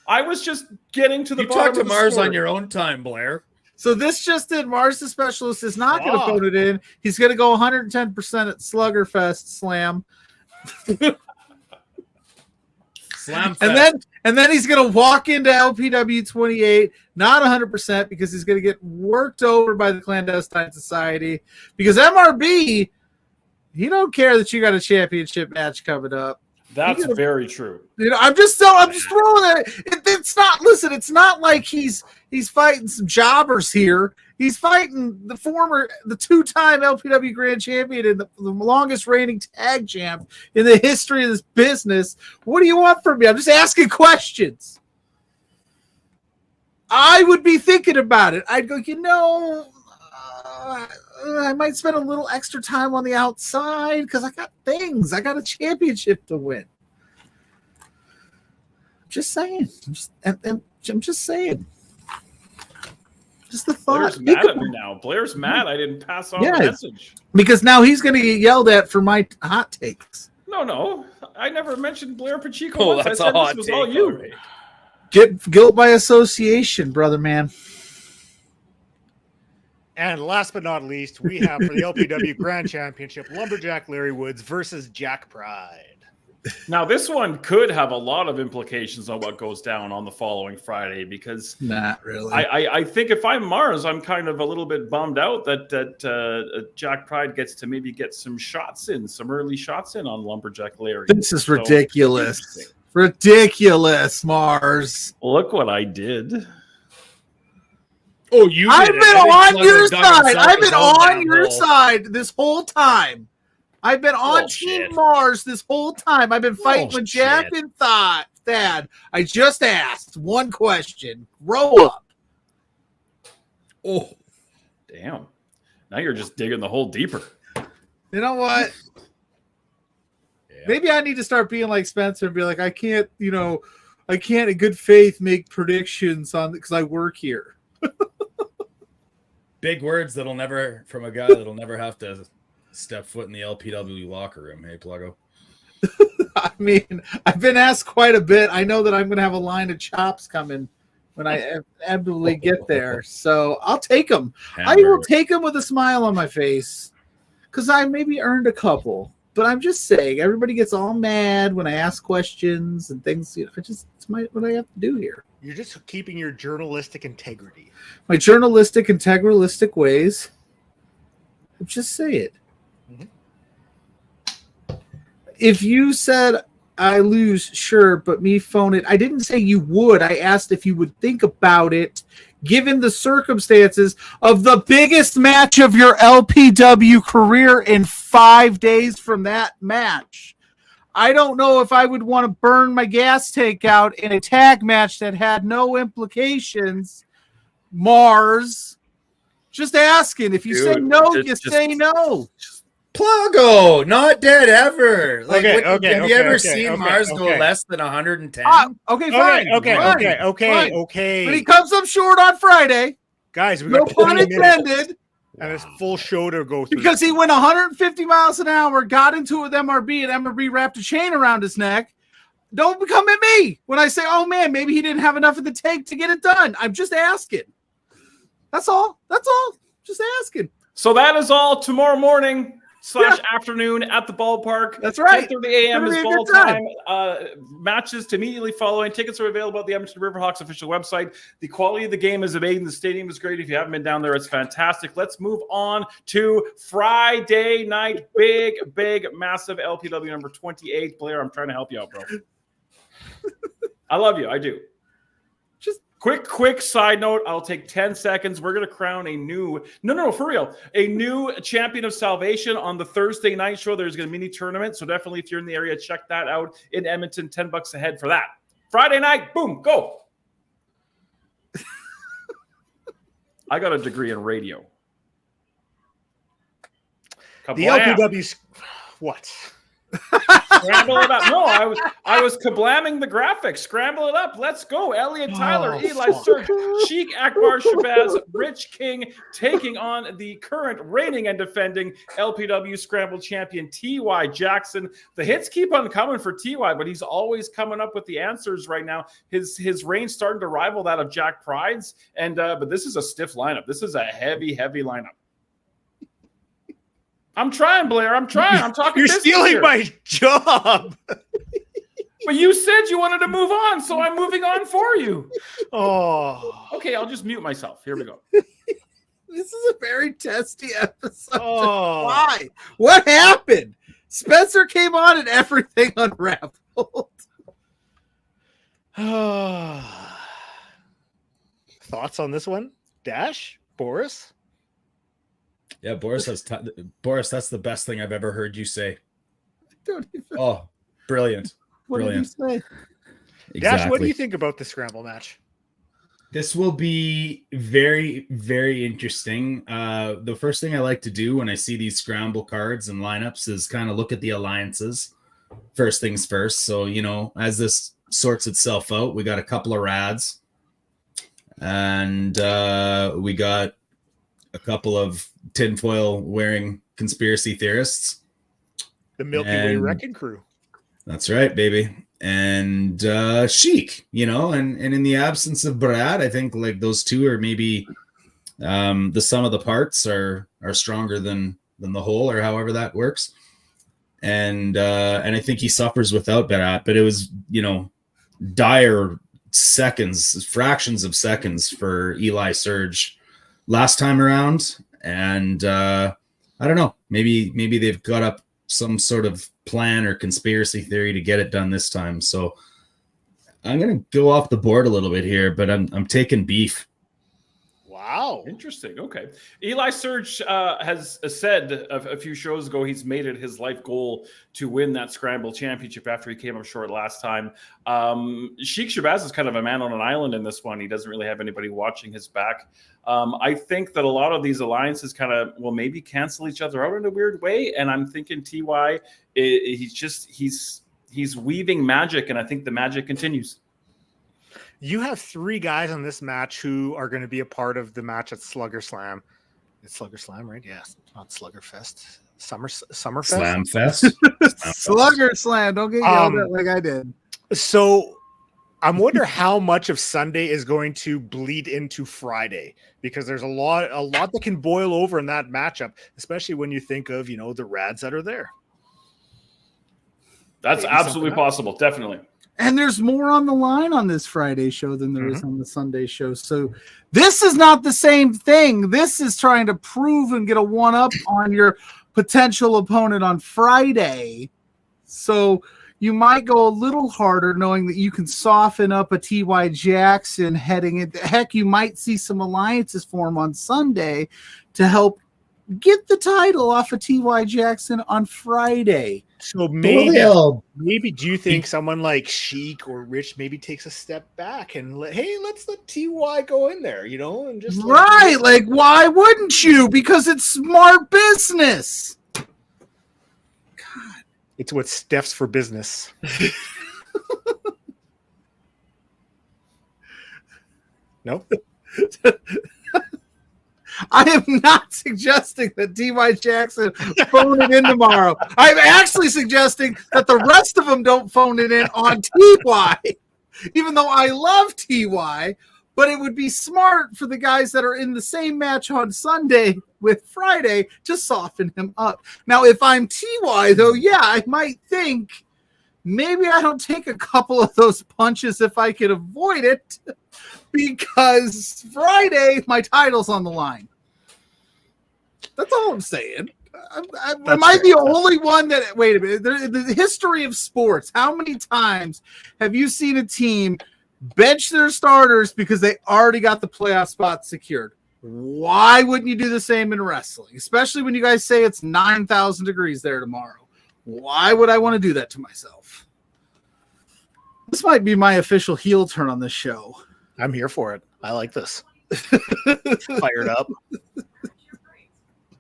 I was just getting to the bottom talk to of the Mars story. on your own time, Blair. So this just in, Mars the specialist is not going to phone it in. He's going to go 110% at Sluggerfest Slam. Slam Fest. And then he's going to walk into LPW 28 not 100% because he's going to get worked over by the clandestine society because MRB, he don't care that you got a championship match coming up. That's very true. You know, I'm just throwing it. It's not. Listen, it's not like he's fighting some jobbers here. He's fighting the two-time LPW Grand Champion and the longest reigning tag champ in the history of this business. What do you want from me? I'm just asking questions. I would be thinking about it. I'd go, I might spend a little extra time on the outside because I got things. I got a championship to win. Just saying. I'm just saying. Just the thought. Blair's mad at me now. Blair's mad. I didn't pass on the message. Because now he's going to get yelled at for my hot takes. No. I never mentioned Blair Pacheco. Oh, that's a hot this was take. all you. Right. Get guilt by association, brother man. And last but not least, we have for the LPW Grand Championship, Lumberjack Larry Woods versus Jack Pride. Now, this one could have a lot of implications on what goes down on the following Friday because not really. I think if I'm Mars, I'm kind of a little bit bummed out that Jack Pride gets to maybe get some early shots in on Lumberjack Larry. This is ridiculous. Ridiculous, Mars. Look what I did. Oh, you! I've been on your side. I've been on your side this whole time. I've been on Team Mars this whole time. I've been fighting with Jack and Thad. I just asked one question. Grow up. Oh, damn! Now you're just digging the hole deeper. You know what? Yeah. Maybe I need to start being like Spencer and be like, I can't in good faith make predictions on because I work here. Big words from a guy that'll never have to step foot in the LPW locker room. Hey, Pluggo. I mean, I've been asked quite a bit. I know that I'm going to have a line of chops coming when I inevitably get there. So I'll take them. I will take them with a smile on my face because I maybe earned a couple. But I'm just saying, everybody gets all mad when I ask questions and things. It's what I have to do here. You're just keeping your journalistic integrity. My journalistic, integralistic ways. Just say it. Mm-hmm. If you said I lose, sure, but me phone it. I didn't say you would. I asked if you would think about it, given the circumstances of the biggest match of your LPW career in 5 days from that match. I don't know if I would want to burn my gas tank out in a tag match that had no implications. Mars. Just asking. If you say no, you say no. Pluggo, not dead ever. Like, have you ever seen Mars go less than 110? Okay, fine. Okay. But he comes up short on Friday. Guys, we no got pun intended. And his full show to go through. Because he went 150 miles an hour, got into it with MRB, and MRB wrapped a chain around his neck. Don't come at me when I say, oh, man, maybe he didn't have enough of the tank to get it done. I'm just asking. That's all. Just asking. So that is all tomorrow morning / afternoon at the ballpark. That's right. 10:30 a.m. is ball time. Matches to immediately following. Tickets are available at the Edmonton Riverhawks official website. The quality of the game is amazing. The stadium is great. If you haven't been down there, it's fantastic. Let's move on to Friday night. Big, massive LPW number 28. Blair, I'm trying to help you out, bro. I love you. I do. Just quick side note. I'll take 10 seconds. We're going to crown a new, for real, a new champion of salvation on the Thursday night show. There's going to be a mini tournament. So definitely if you're in the area, check that out in Edmonton. $10 a head for that. Friday night, boom, go. I got a degree in radio. The LPW's what? Scramble it up. No, I was kablamming the graphics. Scramble it up. Let's go. Elliot Tyler, Eli Surge, Sheik Akbar Shabazz, Rich King taking on the current reigning and defending LPW Scramble champion T.Y. Jackson. The hits keep on coming for T.Y., but he's always coming up with the answers right now. His range starting to rival that of Jack Pride's, and but this is a stiff lineup. This is a heavy lineup. I'm trying, Blair. I'm trying. I'm talking. You're stealing here. My job. But you said you wanted to move on, so I'm moving on for you. Oh. Okay, I'll just mute myself. Here we go. This is a very testy episode. Oh. Why? What happened? Spencer came on and everything unraveled. Thoughts on this one? Dash? Boris? Yeah, Boris, Boris, that's the best thing I've ever heard you say. Don't even, Oh, brilliant. what did you say? Dash, what do you think about the scramble match? This will be very, very interesting. The first thing I like to do when I see these scramble cards and lineups is kind of look at the alliances. First things first. So, as this sorts itself out, we got a couple of rads. And we got a couple of tinfoil wearing conspiracy theorists. The Milky Way Wrecking Crew. That's right, baby. And Sheik, and in the absence of Brad, I think like those two are maybe the sum of the parts are stronger than the whole, or however that works. And I think he suffers without Brad, but it was, dire seconds, fractions of seconds for Eli Surge last time around. And I don't know, maybe they've got up some sort of plan or conspiracy theory to get it done this time. So I'm going to go off the board a little bit here, but I'm taking beef. Wow. Interesting. Okay. Eli Surge has said a few shows ago he's made it his life goal to win that Scramble Championship after he came up short last time. Sheik Shabazz is kind of a man on an island in this one. He doesn't really have anybody watching his back. I think that a lot of these alliances kind of will maybe cancel each other out in a weird way. And I'm thinking TY, he's weaving magic, and I think the magic continues. You have three guys on this match who are going to be a part of the match at Sluggerslam. It's Sluggerslam, right? Yes, not Sluggerfest. Summerfest? Slam Fest. Sluggerslam. Don't get yelled at like I did. So I'm wondering how much of Sunday is going to bleed into Friday, because there's a lot that can boil over in that matchup, especially when you think of, the rads that are there. That's maybe absolutely possible. Definitely. And there's more on the line on this Friday show than there is on the Sunday show. So this is not the same thing. This is trying to prove and get a one-up on your potential opponent on Friday. So you might go a little harder knowing that you can soften up a T.Y. Jackson heading in. Heck, you might see some alliances form on Sunday to help get the title off of T.Y. Jackson on Friday. So maybe do you think someone like Sheik or Rich maybe takes a step back and let's let TY go in there, and just like why wouldn't you? Because it's smart business. God, it's what Steph's for business. No. I am not suggesting that T.Y. Jackson phone it in tomorrow. I'm actually suggesting that the rest of them don't phone it in on T.Y. Even though I love T.Y., but it would be smart for the guys that are in the same match on Sunday with Friday to soften him up. Now, if I'm T.Y., though, yeah, I might think maybe I don't take a couple of those punches if I can avoid it, because Friday, my title's on the line. That's all I'm saying. Am I the only one that, wait a minute, the history of sports, how many times have you seen a team bench their starters because they already got the playoff spot secured? Why wouldn't you do the same in wrestling? Especially when you guys say it's 9,000 degrees there tomorrow. Why would I want to do that to myself? This might be my official heel turn on this show. I'm here for it. I like this. Fired up.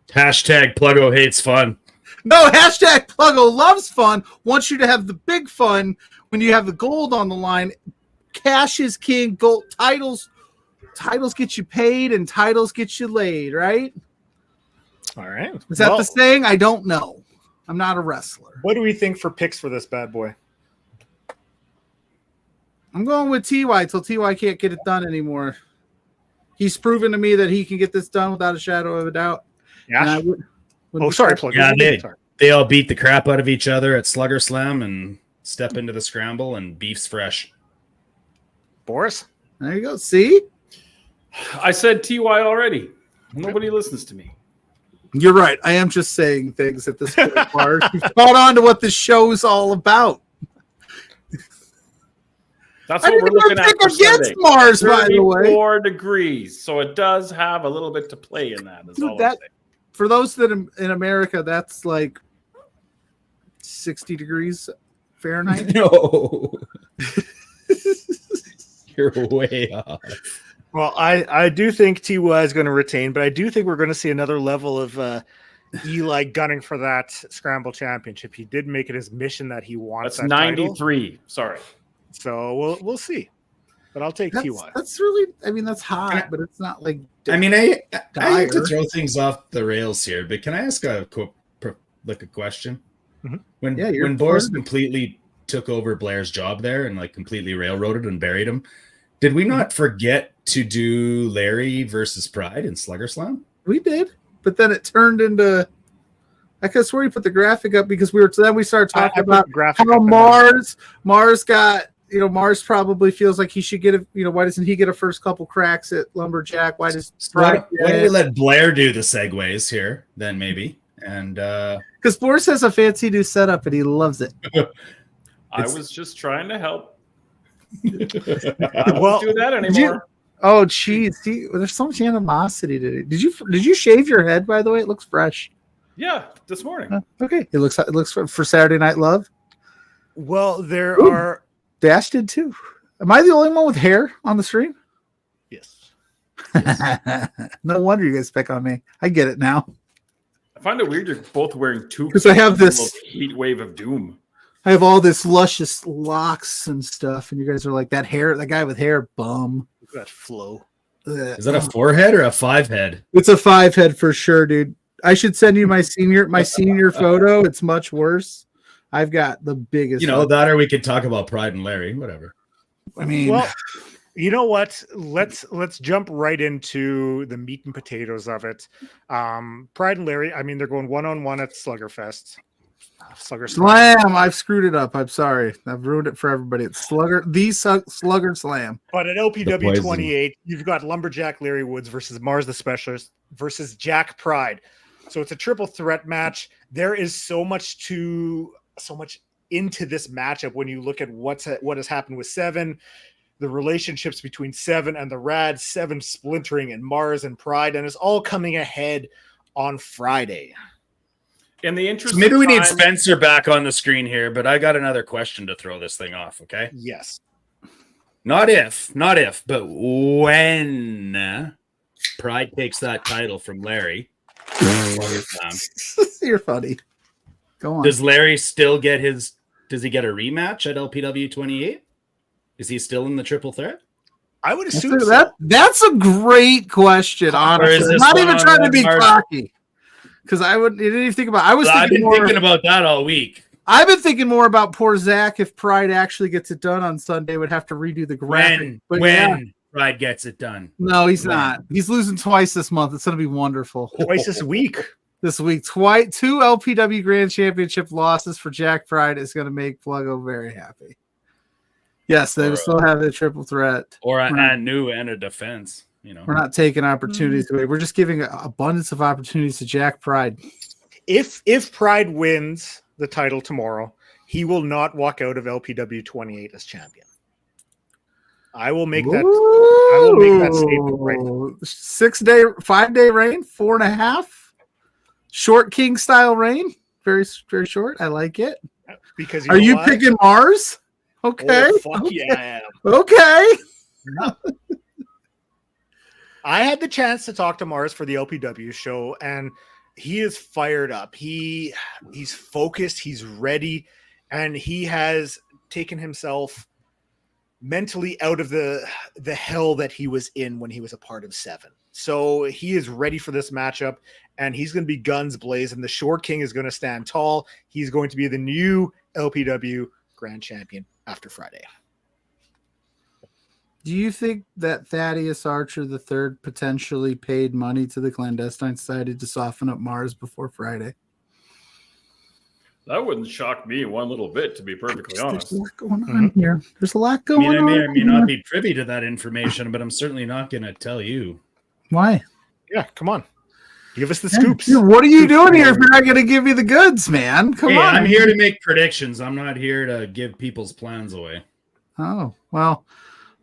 Hashtag Pluggo hates fun. No, hashtag Pluggo loves fun. Wants you to have the big fun when you have the gold on the line. Cash is king. Gold titles get you paid and titles get you laid, right? All right. Is that the saying? I don't know. I'm not a wrestler. What do we think for picks for this bad boy? I'm going with T.Y. till T.Y. can't get it done anymore. He's proven to me that he can get this done without a shadow of a doubt. Yeah. Sorry, Pluggo. Yeah, they all beat the crap out of each other at Sluggerslam and step into the scramble, and beef's fresh. Boris? There you go. See? I said TY already. Nobody listens to me. You're right. I am just saying things at this point, Mark. You've caught on to what this show's all about. That's what we're looking at for against Sunday. Mars, by the way. 34 degrees, so it does have a little bit to play in that. Is all I'm saying. For those that in America, that's like 60 degrees Fahrenheit. No. You're way off. Well, I do think TY is going to retain, but I do think we're going to see another level of Eli gunning for that Scramble Championship. He did make it his mission that he wants. That's 93. Title. Sorry. So we'll see. But I'll take TY. That's really, I mean, that's hot, but it's not like. I mean, I hate to throw things off the rails here, but can I ask a question? Mm-hmm. When Boris completely took over Blair's job there and like completely railroaded and buried him, did we not forget to do Larry versus Pride in Sluggerslam? We did, but then it turned into. I could swear you put the graphic up because we started talking about how Mars got. Mars probably feels like he should get a. Why doesn't he get a first couple cracks at Lumberjack? Why does why don't we let Blair do the segues here? Then maybe and because Boris has a fancy new setup and he loves it. I was just trying to help. I won't do that anymore. Oh, geez, there's so much animosity to it. Did you shave your head? By the way, it looks fresh. Yeah, this morning. Okay, it looks for Saturday Night Love. Well, there are. Dash did too. Am I the only one with hair on the stream? Yes. No wonder you guys pick on me. I get it now. I find it weird you're both wearing two. Because I have this heat wave of doom. I have all this luscious locks and stuff, and you guys are like that guy with hair, bum. That flow. Is that a 4-head or a 5-head? It's a 5-head for sure, dude. I should send you my senior photo. It's much worse. I've got the biggest. That, or we could talk about Pride and Larry, whatever. I mean, well, you know what? Let's jump right into the meat and potatoes of it. Pride and Larry. I mean, they're going 1-on-1 at Sluggerfest. Slam. I've screwed it up. I'm sorry. I've ruined it for everybody. It's Sluggerslam. But at LPW 28, you've got Lumberjack Larry Woods versus Mars the Specialist versus Jack Pride. So it's a triple threat match. There is so much into this matchup when you look at what has happened with Seven, the relationships between Seven and the Rad, Seven splintering, and Mars and Pride, and it's all coming ahead on Friday. In the interest, maybe we need Spencer back on the screen here, but I got another question to throw this thing off. Okay. Yes. Not if, but when Pride takes that title from Larry. You're funny. Go on. Does Larry still get does he get a rematch at LPW 28? Is he still in the triple threat? I would assume that's a great question. Honestly, I'm not even trying to be cocky because I didn't even think about. I've been thinking about that all week. I've been thinking more about poor Zach. If Pride actually gets it done on Sunday, would have to redo the graphic. When Pride gets it done. No, he's not. He's losing twice this month. It's going to be wonderful. Twice this week. This week, two LPW Grand Championship losses for Jack Pride is going to make Pluggo very happy. Yes, they still have a triple threat. Or a new and a defense. We're not taking opportunities away. We're just giving an abundance of opportunities to Jack Pride. If Pride wins the title tomorrow, he will not walk out of LPW 28 as champion. I will make that. I will make that statement right now. 5-day reign, 4.5. Short king style reign, very very short. I like it. Because are you picking Mars? Okay. Oh, fuck okay. Yeah, I am. Okay. I had the chance to talk to Mars for the LPW show, and he is fired up. He's focused. He's ready, and he has taken himself mentally out of the hell that he was in when he was a part of 7. So he is ready for this matchup, and he's going to be guns blazing. The Short King is going to stand tall. He's going to be the new LPW Grand Champion after Friday. Do you think that Thaddeus Archer III potentially paid money to the Clandestine Society to soften up Mars before Friday? That wouldn't shock me one little bit, to be perfectly honest. There's a lot going on here. There's a lot going on. I may or may not be privy to that information, but I'm certainly not going to tell you. Why? Yeah, come on. Give us the scoops. Dude, what are you doing here if you're not going to give me the goods, man? Come on. I'm here to make predictions. I'm not here to give people's plans away. Oh, well,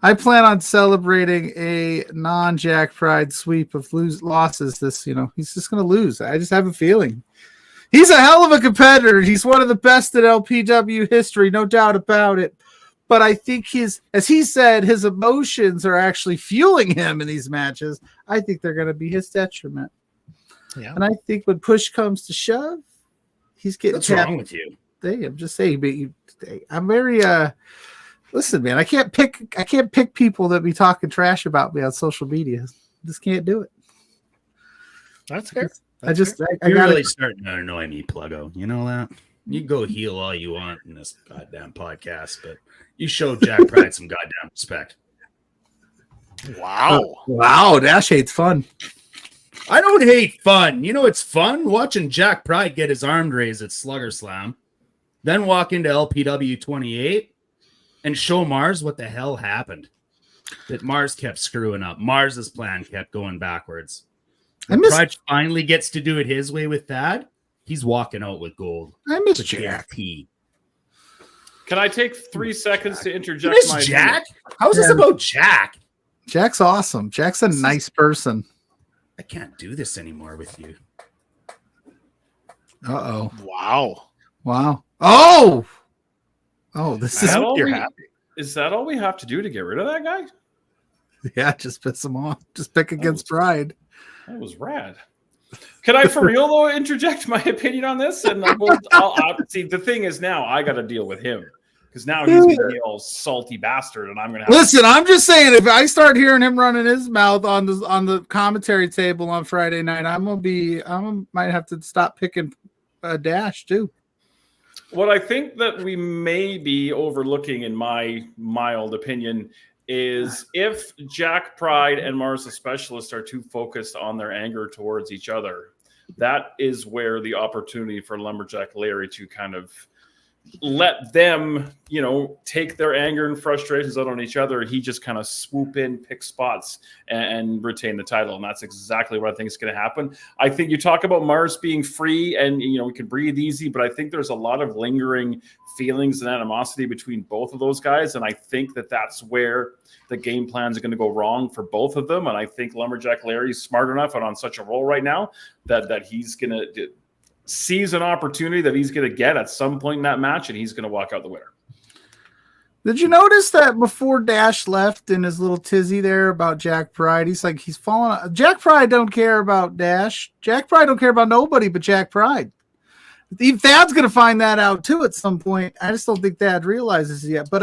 I plan on celebrating a non-Jack Pride sweep of losses. He's just going to lose. I just have a feeling. He's a hell of a competitor. He's one of the best in LPW history, no doubt about it. But I think as he said, his emotions are actually fueling him in these matches. I think they're going to be his detriment. Yeah. And I think when push comes to shove, he's getting. What's wrong with you? I'm just saying, but I'm very. Listen, man, I can't pick people that be talking trash about me on social media. Just can't do it. That's fair. You're really starting to annoy me, Pluggo. You know that? You go heel all you want in this goddamn podcast, but you show Jack Pride some goddamn respect. Wow, Dash hates fun. I don't hate fun. It's fun watching Jack Pride get his arm raised at Sluggerslam, then walk into LPW 28 and show Mars what the hell happened. That Mars kept screwing up. Mars's plan kept going backwards. Pride finally gets to do it his way with Thad. He's walking out with gold. I miss Jack. Can I take 3 seconds to interject my Jack? How is this about Jack? Jack's awesome. Jack's a nice person. I can't do this anymore with you. Uh-oh. Wow. Oh, this is you're happy. Is that all we have to do to get rid of that guy? Yeah, just piss him off. Just pick against Pride. That was rad. Can I, for real, though, interject my opinion on this? And I'll see, the thing is now I got to deal with him. Because now he's going to be all salty bastard, and I'm going to listen. I'm just saying, if I start hearing him running his mouth on the commentary table on Friday night, I might have to stop picking Dash too. What I think that we may be overlooking, in my mild opinion, is if Jack Pride and Mars the Specialist are too focused on their anger towards each other, that is where the opportunity for Lumberjack Larry to kind of let them, take their anger and frustrations out on each other. He just kind of swoop in, pick spots, and retain the title. And that's exactly what I think is going to happen. I think you talk about Mars being free and, we can breathe easy, but I think there's a lot of lingering feelings and animosity between both of those guys. And I think that that's where the game plans are going to go wrong for both of them. And I think Lumberjack Larry's smart enough and on such a roll right now that he's going to sees an opportunity that he's going to get at some point in that match, and he's going to walk out the winner. Did you notice that before Dash left in his little tizzy there about Jack Pride, he's falling. Jack Pride don't care about Dash. Jack Pride don't care about nobody but Jack Pride. Thad's going to find that out too at some point. I just don't think Thad realizes it yet. But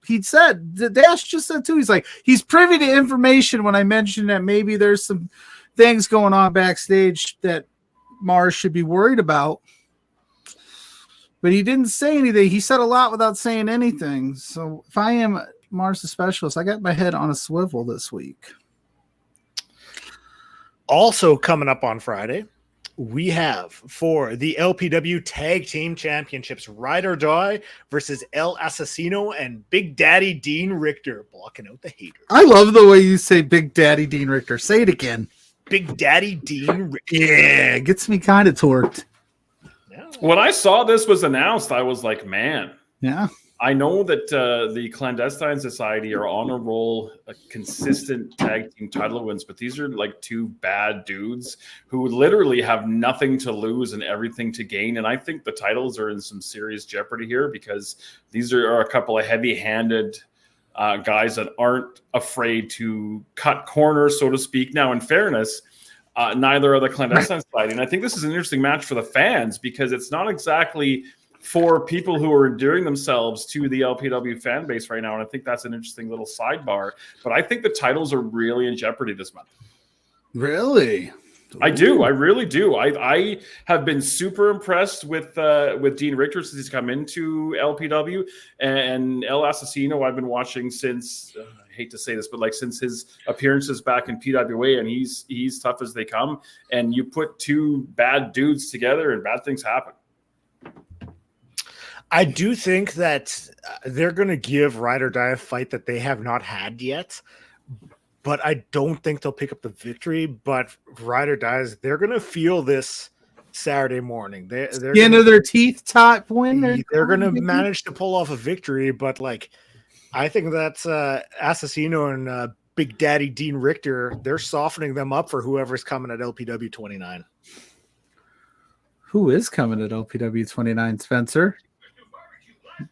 he said, Dash just said too, he's like, he's privy to information when I mentioned that maybe there's some things going on backstage that Mars should be worried about. But he didn't say anything. He said a lot without saying anything. So if I am Mars' specialist, I got my head on a swivel this week. Also coming up on Friday, we have for the LPW Tag Team Championships, Ride or Die versus El Asesino and Big Daddy Dean Richter, blocking out the haters. I love the way you say Big Daddy Dean Richter. Say it again. Big Daddy Dean Richter. Yeah, it gets me kind of torqued. Yeah. When I saw this was announced, I was like, man. Yeah. I know that the Clandestine Society are on a roll, a consistent tag team title wins, but these are like two bad dudes who literally have nothing to lose and everything to gain. And I think the titles are in some serious jeopardy here because these are a couple of heavy-handed guys that aren't afraid to cut corners, so to speak. Now, in fairness, neither are the Clandestine Society. And I think this is an interesting match for the fans because it's not exactly for people who are endearing themselves to the LPW fan base right now. And I think that's an interesting little sidebar. But I think the titles are really in jeopardy this month. Really? I do. I really do. I have been super impressed with Dean Richter since he's come into LPW, and El Asesino I've been watching since I hate to say this, but like since his appearances back in PWA, and he's tough as they come. And you put two bad dudes together, and bad things happen. I do think that they're going to give Ride or Die a fight that they have not had yet, but I don't think they'll pick up the victory. But Ride or Dies, they're going to feel this Saturday morning. They're Skin of their teeth type win. They're going to manage to pull off a victory, but like I think that's Assassino and Big Daddy Dean Richter. They're softening them up for whoever's coming at LPW 29. Who is coming at LPW 29, Spencer?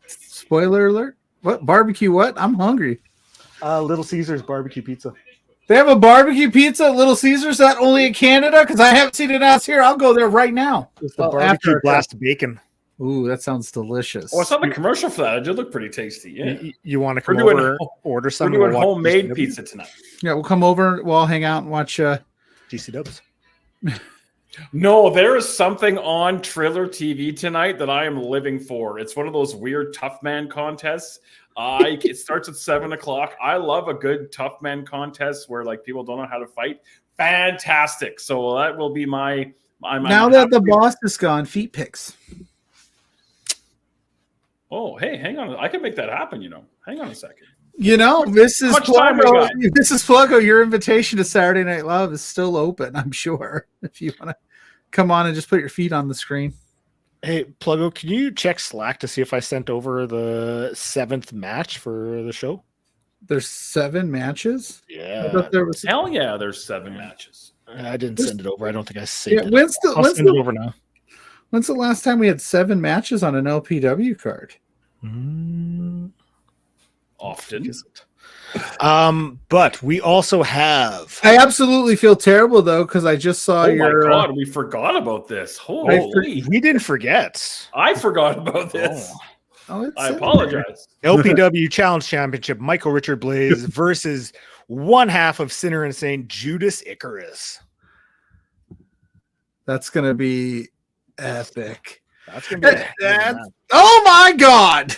Spoiler alert. What? Barbecue what? I'm hungry. Little Caesars barbecue pizza. They have a barbecue pizza at Little Caesars? That only in Canada? Because I haven't seen it out here. I'll go there right now. It's the barbecue blast bacon. Ooh, that sounds delicious. Oh, I saw the commercial for that. It did look pretty tasty. Yeah. You want to come over, order some? We're doing homemade pizza tonight. Yeah, we'll come over. We'll all hang out and watch GC Dubs. No, there is something on Triller TV tonight that I am living for. It's one of those weird tough man contests. It starts at 7:00. I love a good tough man contest where like people don't know how to fight. Fantastic. So that will be my now that the boss is gone, feet picks. Oh, hey, hang on. I can make that happen, Hang on a second. This is Pluggo. Your invitation to Saturday Night Love is still open, I'm sure. If you want to come on and just put your feet on the screen. Hey, Pluggo, can you check Slack to see if I sent over the 7th match for the show? There's 7 matches? Yeah. Hell yeah, there's 7 matches. I didn't send it over. I don't think I saved it. I'll send it over now. When's the last time we had 7 matches on an LPW card? Often. But we also have. I absolutely feel terrible though because I just saw your. Oh my god, we forgot about this. Holy, we didn't forget. I forgot about this. I apologize. LPW Challenge Championship: Michael Richard Blaze versus one half of Sinner and Saint Judas Icarus. That's gonna be epic. That's gonna be. Oh my god.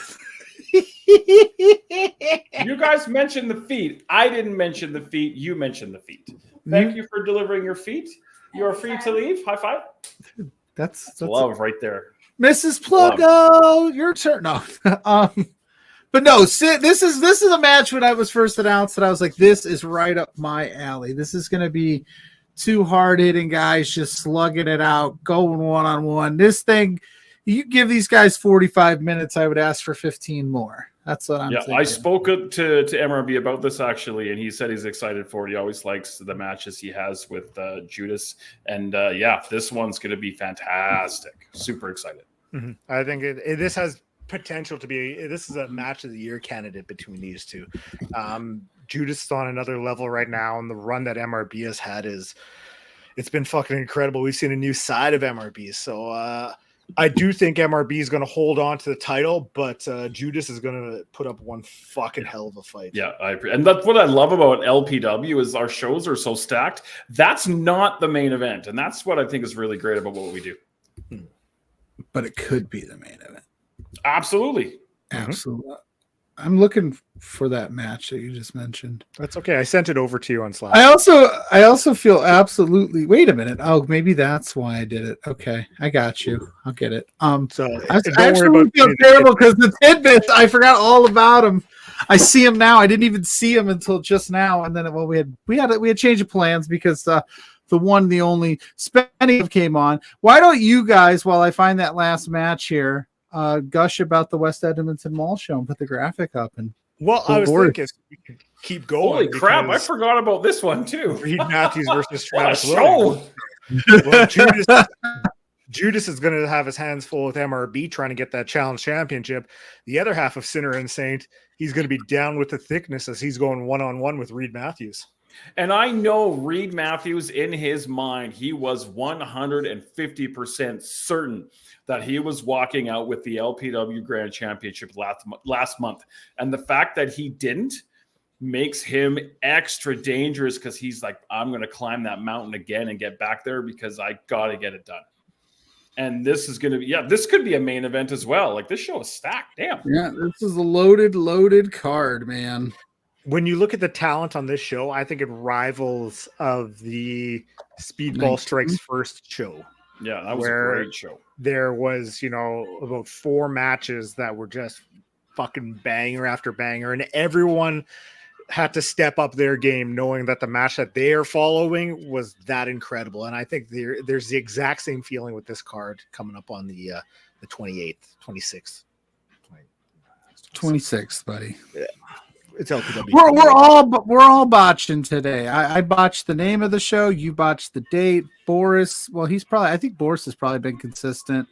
You guys mentioned the feet. I didn't mention the feet. You mentioned the feet. Thank you for delivering your feet. You are free to leave. High five. That's love right there. Mrs. Pluggo, your turn. No. But no, this is a match when I was first announced that I was like, this is right up my alley. This is going to be 2 hard-hitting guys just slugging it out, going one-on-one. This thing, you give these guys 45 minutes, I would ask for 15 more. That's what I'm thinking. I spoke to MRB about this actually, and he said he's excited for it. He always likes the matches he has with Judas. And this one's going to be fantastic. Super excited. Mm-hmm. I think this has potential to be. This is a match of the year candidate between these two. Judas is on another level right now, and the run that MRB has had is it's been fucking incredible. We've seen a new side of MRB. So I do think MRB is going to hold on to the title, but Judas is going to put up one fucking hell of a fight. Yeah, I agree. And that's what I love about LPW is our shows are so stacked. That's not the main event. And that's what I think is really great about what we do. But it could be the main event. Absolutely. Absolutely. I'm looking for that match that you just mentioned. That's okay. I sent it over to you on Slack. I also feel absolutely. Wait a minute. Oh, maybe that's why I did it. Okay, I got you. I'll get it. So I actually feel terrible because the tidbits. I forgot all about them. I see them now. I didn't even see them until just now. And then we had change of plans because the one, the only Spenny came on. Why don't you guys, while I find that last match here, gush about the West Edmonton Mall show and put the graphic up? And I was thinking we could keep going. Holy crap! I forgot about this one too. Reed Matthews versus Travis show. Well, Judas is going to have his hands full with MRB trying to get that challenge championship. The other half of Sinner and Saint, he's going to be down with the thickness as he's going one-on-one with Reed Matthews. And I know Reed Matthews, in his mind, he was 150% certain that he was walking out with the LPW Grand Championship last month. And the fact that he didn't makes him extra dangerous because he's like, I'm going to climb that mountain again and get back there because I got to get it done. And this is going to be, this could be a main event as well. Like, this show is stacked. Damn. Yeah, this is a loaded card, man. When you look at the talent on this show, I think it rivals of the Speedball Strikes First show. Yeah, that was a great show. There was, about 4 matches that were just fucking banger after banger, and everyone had to step up their game knowing that the match that they are following was that incredible. And I think there's the exact same feeling with this card coming up on the 28th, 26th. 26th, buddy. Yeah. It's LPW. We're all botching today. I botched the name of the show. You botched the date. Boris, well, I think Boris has probably been consistent.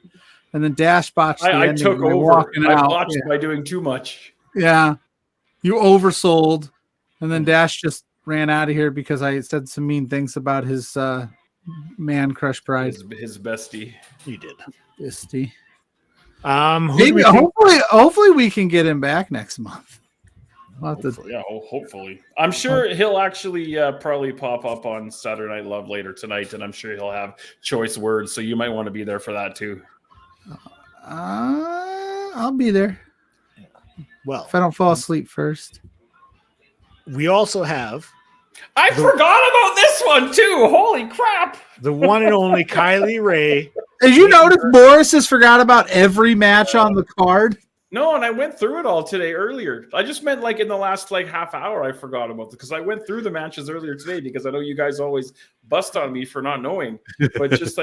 And then Dash botched the ending. I took over. I botched by doing too much. Yeah. You oversold. And then Dash just ran out of here because I said some mean things about his man crush pride. His bestie. You did. Bestie. Maybe hopefully we can get him back next month. Hopefully. I'm sure he'll actually probably pop up on Saturday Night Love later tonight, and I'm sure he'll have choice words, so you might want to be there for that too. I'll be there. Well, if I don't fall asleep first. We also have... I forgot about this one too! Holy crap! The one and only Kylie Ray. Did you notice Boris has forgot about every match on the card? No, and I went through it all today earlier. I just meant like in the last half hour I forgot about it because I went through the matches earlier today because I know you guys always bust on me for not knowing. But just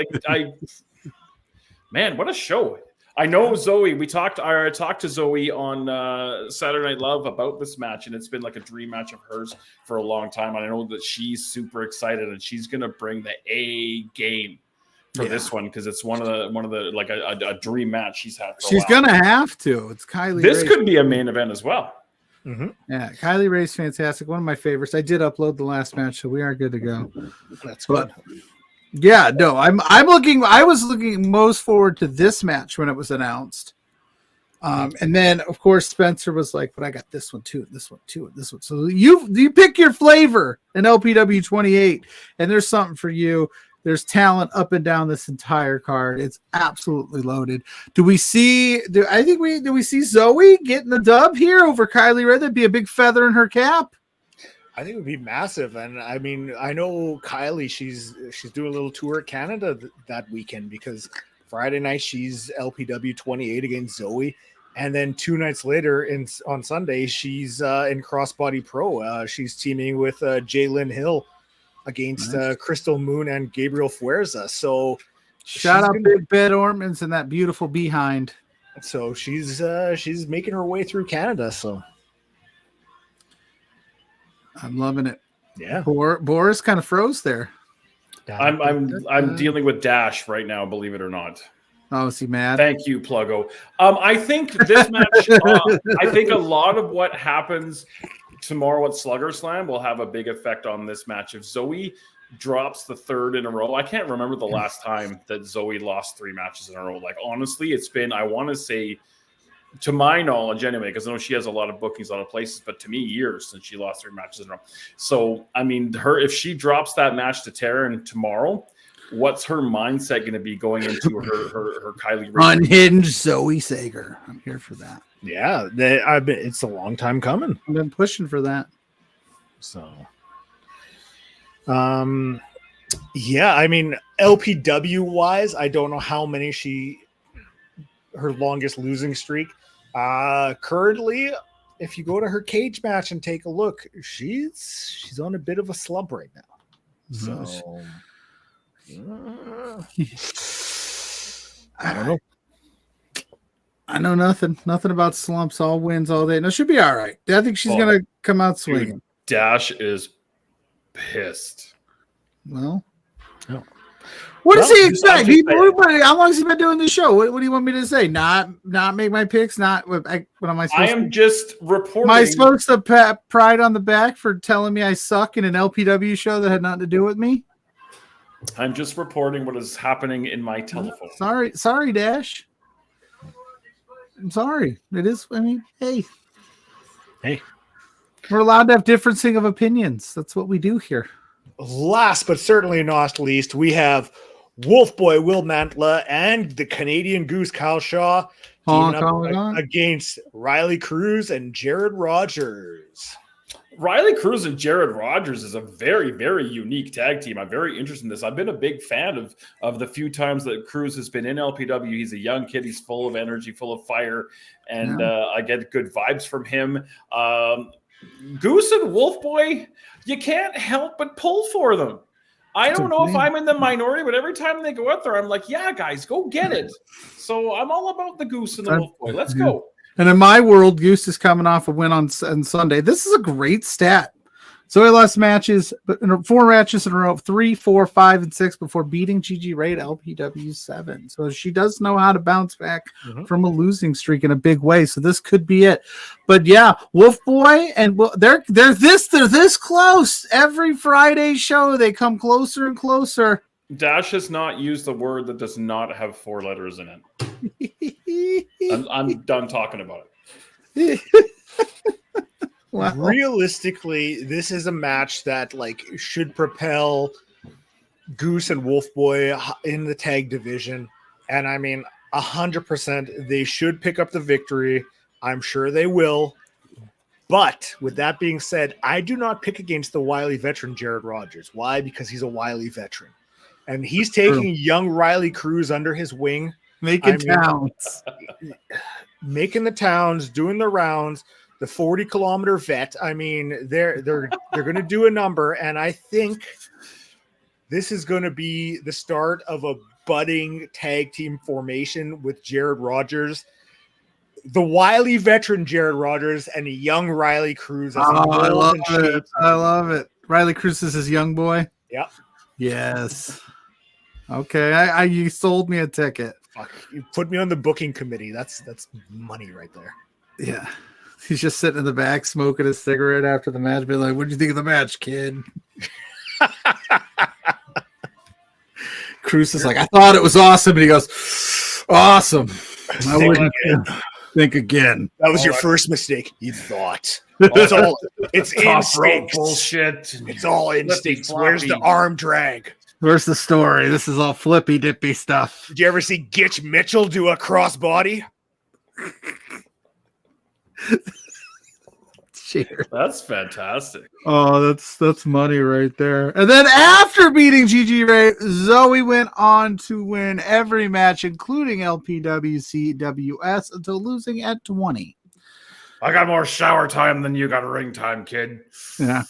man, what a show. I know Zoe, I talked to Zoe on Saturday Night Love about this match, and it's been like a dream match of hers for a long time. And I know that she's super excited and she's going to bring the A game for this one because it's one of the like a dream match she's had for a while. She's gonna have to. It's Kylie. This could be a main event as well. Mm-hmm. Yeah, Kylie Ray's fantastic. One of my favorites. I did upload the last match, so we are good to go. That's good. Yeah, no, I was looking most forward to this match when it was announced. And then of course Spencer was like, but I got this one too, this one too, and this one. So you pick your flavor in LPW 28, and there's something for you. There's talent up and down this entire card. It's absolutely loaded. Do we see Zoe getting the dub here over Kylie Ray? That'd be a big feather in her cap. I think it would be massive. And I mean, I know Kylie, she's doing a little tour of Canada that weekend because Friday night she's LPW 28 against Zoe. And then 2 nights later on Sunday, she's in Crossbody Pro. She's teaming with Jalen Hill against Crystal Moon and Gabriel Fuerza. So shout out Big Ben Ortmans and that beautiful behind. So she's making her way through Canada. So I'm loving it. Yeah. Boris kind of froze there. I'm dealing with Dash right now, believe it or not. Oh, is he mad? Thank you, Pluggo. I think this match, I think a lot of what happens tomorrow at Sluggerslam will have a big effect on this match. If Zoe drops the third in a row. I can't remember the last time that Zoe lost 3 matches in a row. Like, honestly, it's been, I want to say, to my knowledge anyway, because I know she has a lot of bookings, a lot of places, but to me, years since she lost 3 matches in a row. So, I mean, if she drops that match to Taryn tomorrow, what's her mindset going to be going into her Kylie Ray? Unhinged Zoe Sager. I'm here for that. Yeah, it's a long time coming. I've been pushing for that. So, yeah, I mean, LPW wise, I don't know how many her longest losing streak. Currently, if you go to her cage match and take a look, she's on a bit of a slump right now. So, I don't know. I know nothing about slumps, all wins all day. No, she'll be all right. I think she's gonna come out swinging. Dash is pissed. Well, what does he expect? How long has he been doing the show? What do you want me to say? Not make my picks? What am I supposed I am just reporting. Am I supposed to pat pride on the back for telling me I suck in an LPW show that had nothing to do with me? I'm just reporting what is happening in my telephone. Sorry, Dash. I'm sorry. It is. I mean, hey, we're allowed to have differencing of opinions. That's what we do here. Last but certainly not least, we have Wolfboy Will Mantla and the Canadian Goose Kyle Shaw teaming up against Riley Cruz and Jared Rogers. Riley Cruz and Jared Rogers is a very, very unique tag team. I'm very interested in this. I've been a big fan of the few times that Cruz has been in LPW. He's a young kid. He's full of energy, full of fire, and I get good vibes from him. Goose and Wolfboy, you can't help but pull for them. I don't know if I'm in the minority, but every time they go out there, I'm like, yeah, guys, go get it. So I'm all about the Goose and the Wolfboy. Let's go. And in my world, Goose is coming off a win on Sunday. This is a great stat. So he lost matches, but 4 matches in a row, 3, 4, 5, and 6 before beating Gigi Ray at LPW 7. So she does know how to bounce back from a losing streak in a big way. So this could be it. But yeah, Wolfboy and they're this close. Every Friday show, they come closer and closer. Dash has not used the word that does not have 4 letters in it. I'm done talking about it. Wow. Realistically, this is a match that should propel Goose and Wolfboy in the tag division. And I mean, 100% they should pick up the victory. I'm sure they will. But with that being said, I do not pick against the wily veteran Jared Rogers. Why? Because he's a wily veteran. And he's taking young Riley Cruz under his wing. Making towns. Making the towns, doing the rounds. The 40-kilometer vet. I mean, they're going to do a number, and I think this is going to be the start of a budding tag team formation with Jared Rogers, the wily veteran Jared Rogers, and a young Riley Cruz. I love it. I love it. Riley Cruz is his young boy. Yep. Yes. Okay, you sold me a ticket. Fuck, you put me on the booking committee. That's money right there. Yeah. He's just sitting in the back smoking a cigarette after the match, being like, "What did you think of the match, kid?" Cruz is like, "I thought it was awesome," and he goes, "Awesome." I wouldn't think again. That was your first mistake. You thought. It's instincts. Bullshit. It's all instincts. Where's the arm drag? Where's the story? This is all flippy dippy stuff. Did you ever see Gitch Mitchell do a crossbody? Cheers. That's fantastic. Oh, that's money right there. And then after beating Gigi Ray, Zoe went on to win every match, including LPW CWS, until losing at 20. I got more shower time than you got ring time, kid. Yeah.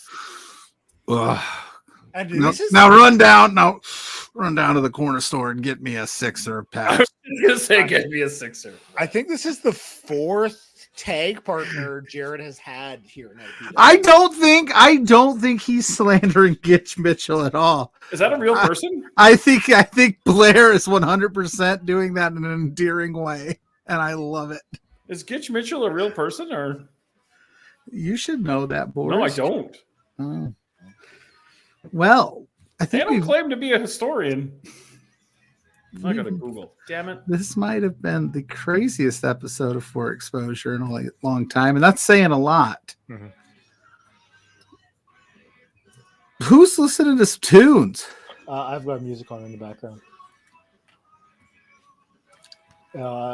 Now run down to the corner store and get me a 6er pack. I was gonna say, get me a 6er. I think this is the 4th tag partner Jared has had here in LPW. I don't think he's slandering Gitch Mitchell at all. Is that a real person? I think Blair is 100% doing that in an endearing way, and I love it. Is Gitch Mitchell a real person, or you should know that, Boris? No, I don't. Oh. Well, I They think don't claim to be a historian. I gotta Google. Damn it. this might have been the craziest episode of For Exposure in a long time, and that's saying a lot. Mhm. Who's listening to tunes? I've got music on in the background.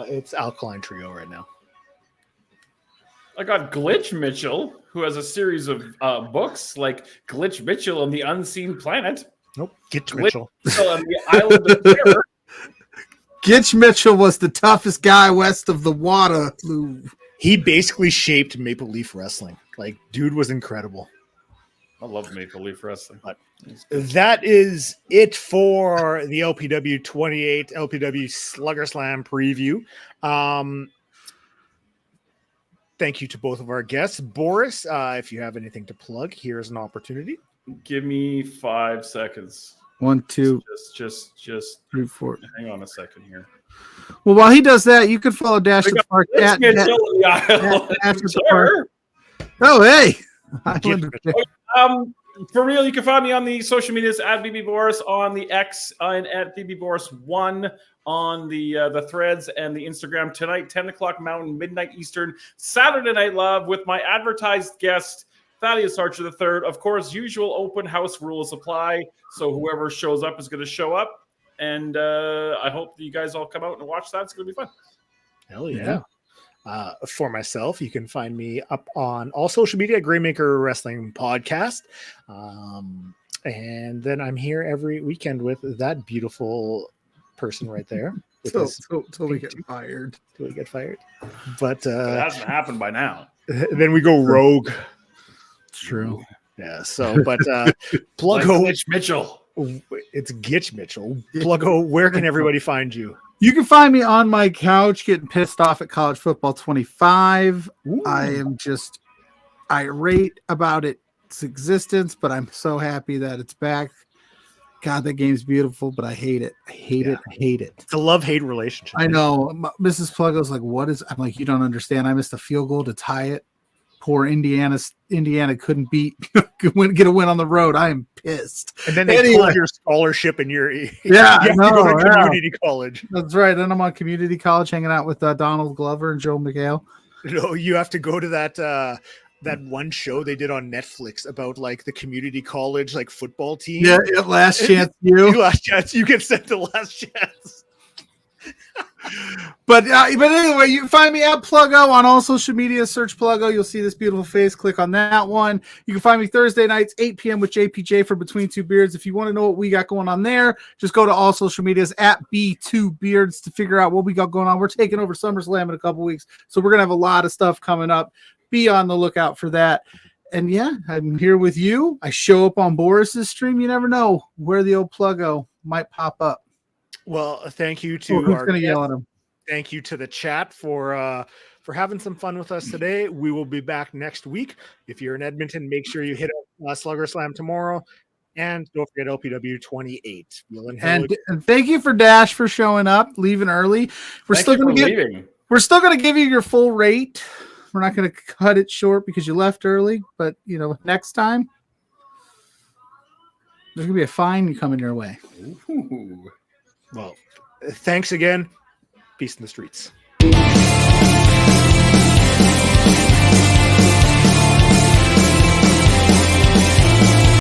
It's Alkaline Trio right now. I got Glitch Mitchell, who has a series of books like Glitch Mitchell and the Unseen Planet. Nope. Get Mitchell. Mitchell. On the Island of Terror. Gitch Mitchell was the toughest guy west of the water. He basically shaped Maple Leaf Wrestling. Like, dude was incredible. I love Maple Leaf Wrestling. That is it for the LPW 28 LPW Sluggerslam preview. Thank you to both of our guests. Boris, if you have anything to plug, here's an opportunity. Give me 5 seconds. 1, 2, Just 3, 4. hang on a second here. Well, while he does that, you can follow Dash the Park Let's get Bill in the Isle at of the Terror. Oh, hey. For real, you can find me on the social medias at BB Boris on the X and at BB Boris1 on the threads and the Instagram tonight, 10 o'clock Mountain, midnight Eastern, Saturday Night Love with my advertised guest, Thaddeus Archer III. Of course, usual open house rules apply. So whoever shows up is going to show up. And I hope you guys all come out and watch that. It's going to be fun. Hell yeah. For myself, you can find me up on all social media, Graymaker Wrestling Podcast. And then I'm here every weekend with that beautiful person right there. Till we get fired. Till we get fired. But It hasn't happened by now. then we go rogue. True. Yeah. So, but Pluggo, Glitch Mitchell. it's Gitch Mitchell. Pluggo, where can everybody find you? You can find me on my couch getting pissed off at college football 25. Ooh. I am just irate about its existence, but I'm so happy that it's back. God, that game's beautiful, but I hate it. I hate it. It's a love-hate relationship. I know. Mrs. Pluggo's like, what is... I'm like, you don't understand. I missed a field goal to tie it. Poor Indiana couldn't get a win on the road. I am pissed. And then they pulled your scholarship and your you have to go to community college. That's right. Then I'm on community college hanging out with Donald Glover and Joe McHale. No, you have to go to that one show they did on Netflix about like the community college like football team. Yeah, Last Chance You. Last Chance. You get sent to Last Chance. But anyway, you can find me at Pluggo on all social media. Search Pluggo. You'll see this beautiful face. Click on that one. You can find me Thursday nights, 8 p.m. with JPJ for Between Two Beards. If you want to know what we got going on there, just go to all social medias at B2Beards to figure out what we got going on. We're taking over SummerSlam in a couple weeks, so we're going to have a lot of stuff coming up. Be on the lookout for that. And yeah, I'm here with you. I show up on Boris's stream. You never know where the old Pluggo might pop up. Well, thank you to Who's our going to guests. yell at him? Thank you to the chat for having some fun with us today. We will be back next week. If you're in Edmonton, make sure you hit up Sluggerslam tomorrow. And don't forget LPW 28. And thank you for Dash for showing up, leaving early. We're still going to give you your full rate. We're not going to cut it short because you left early, but next time there's going to be a fine coming your way. Ooh. Well, thanks again. Peace in the streets.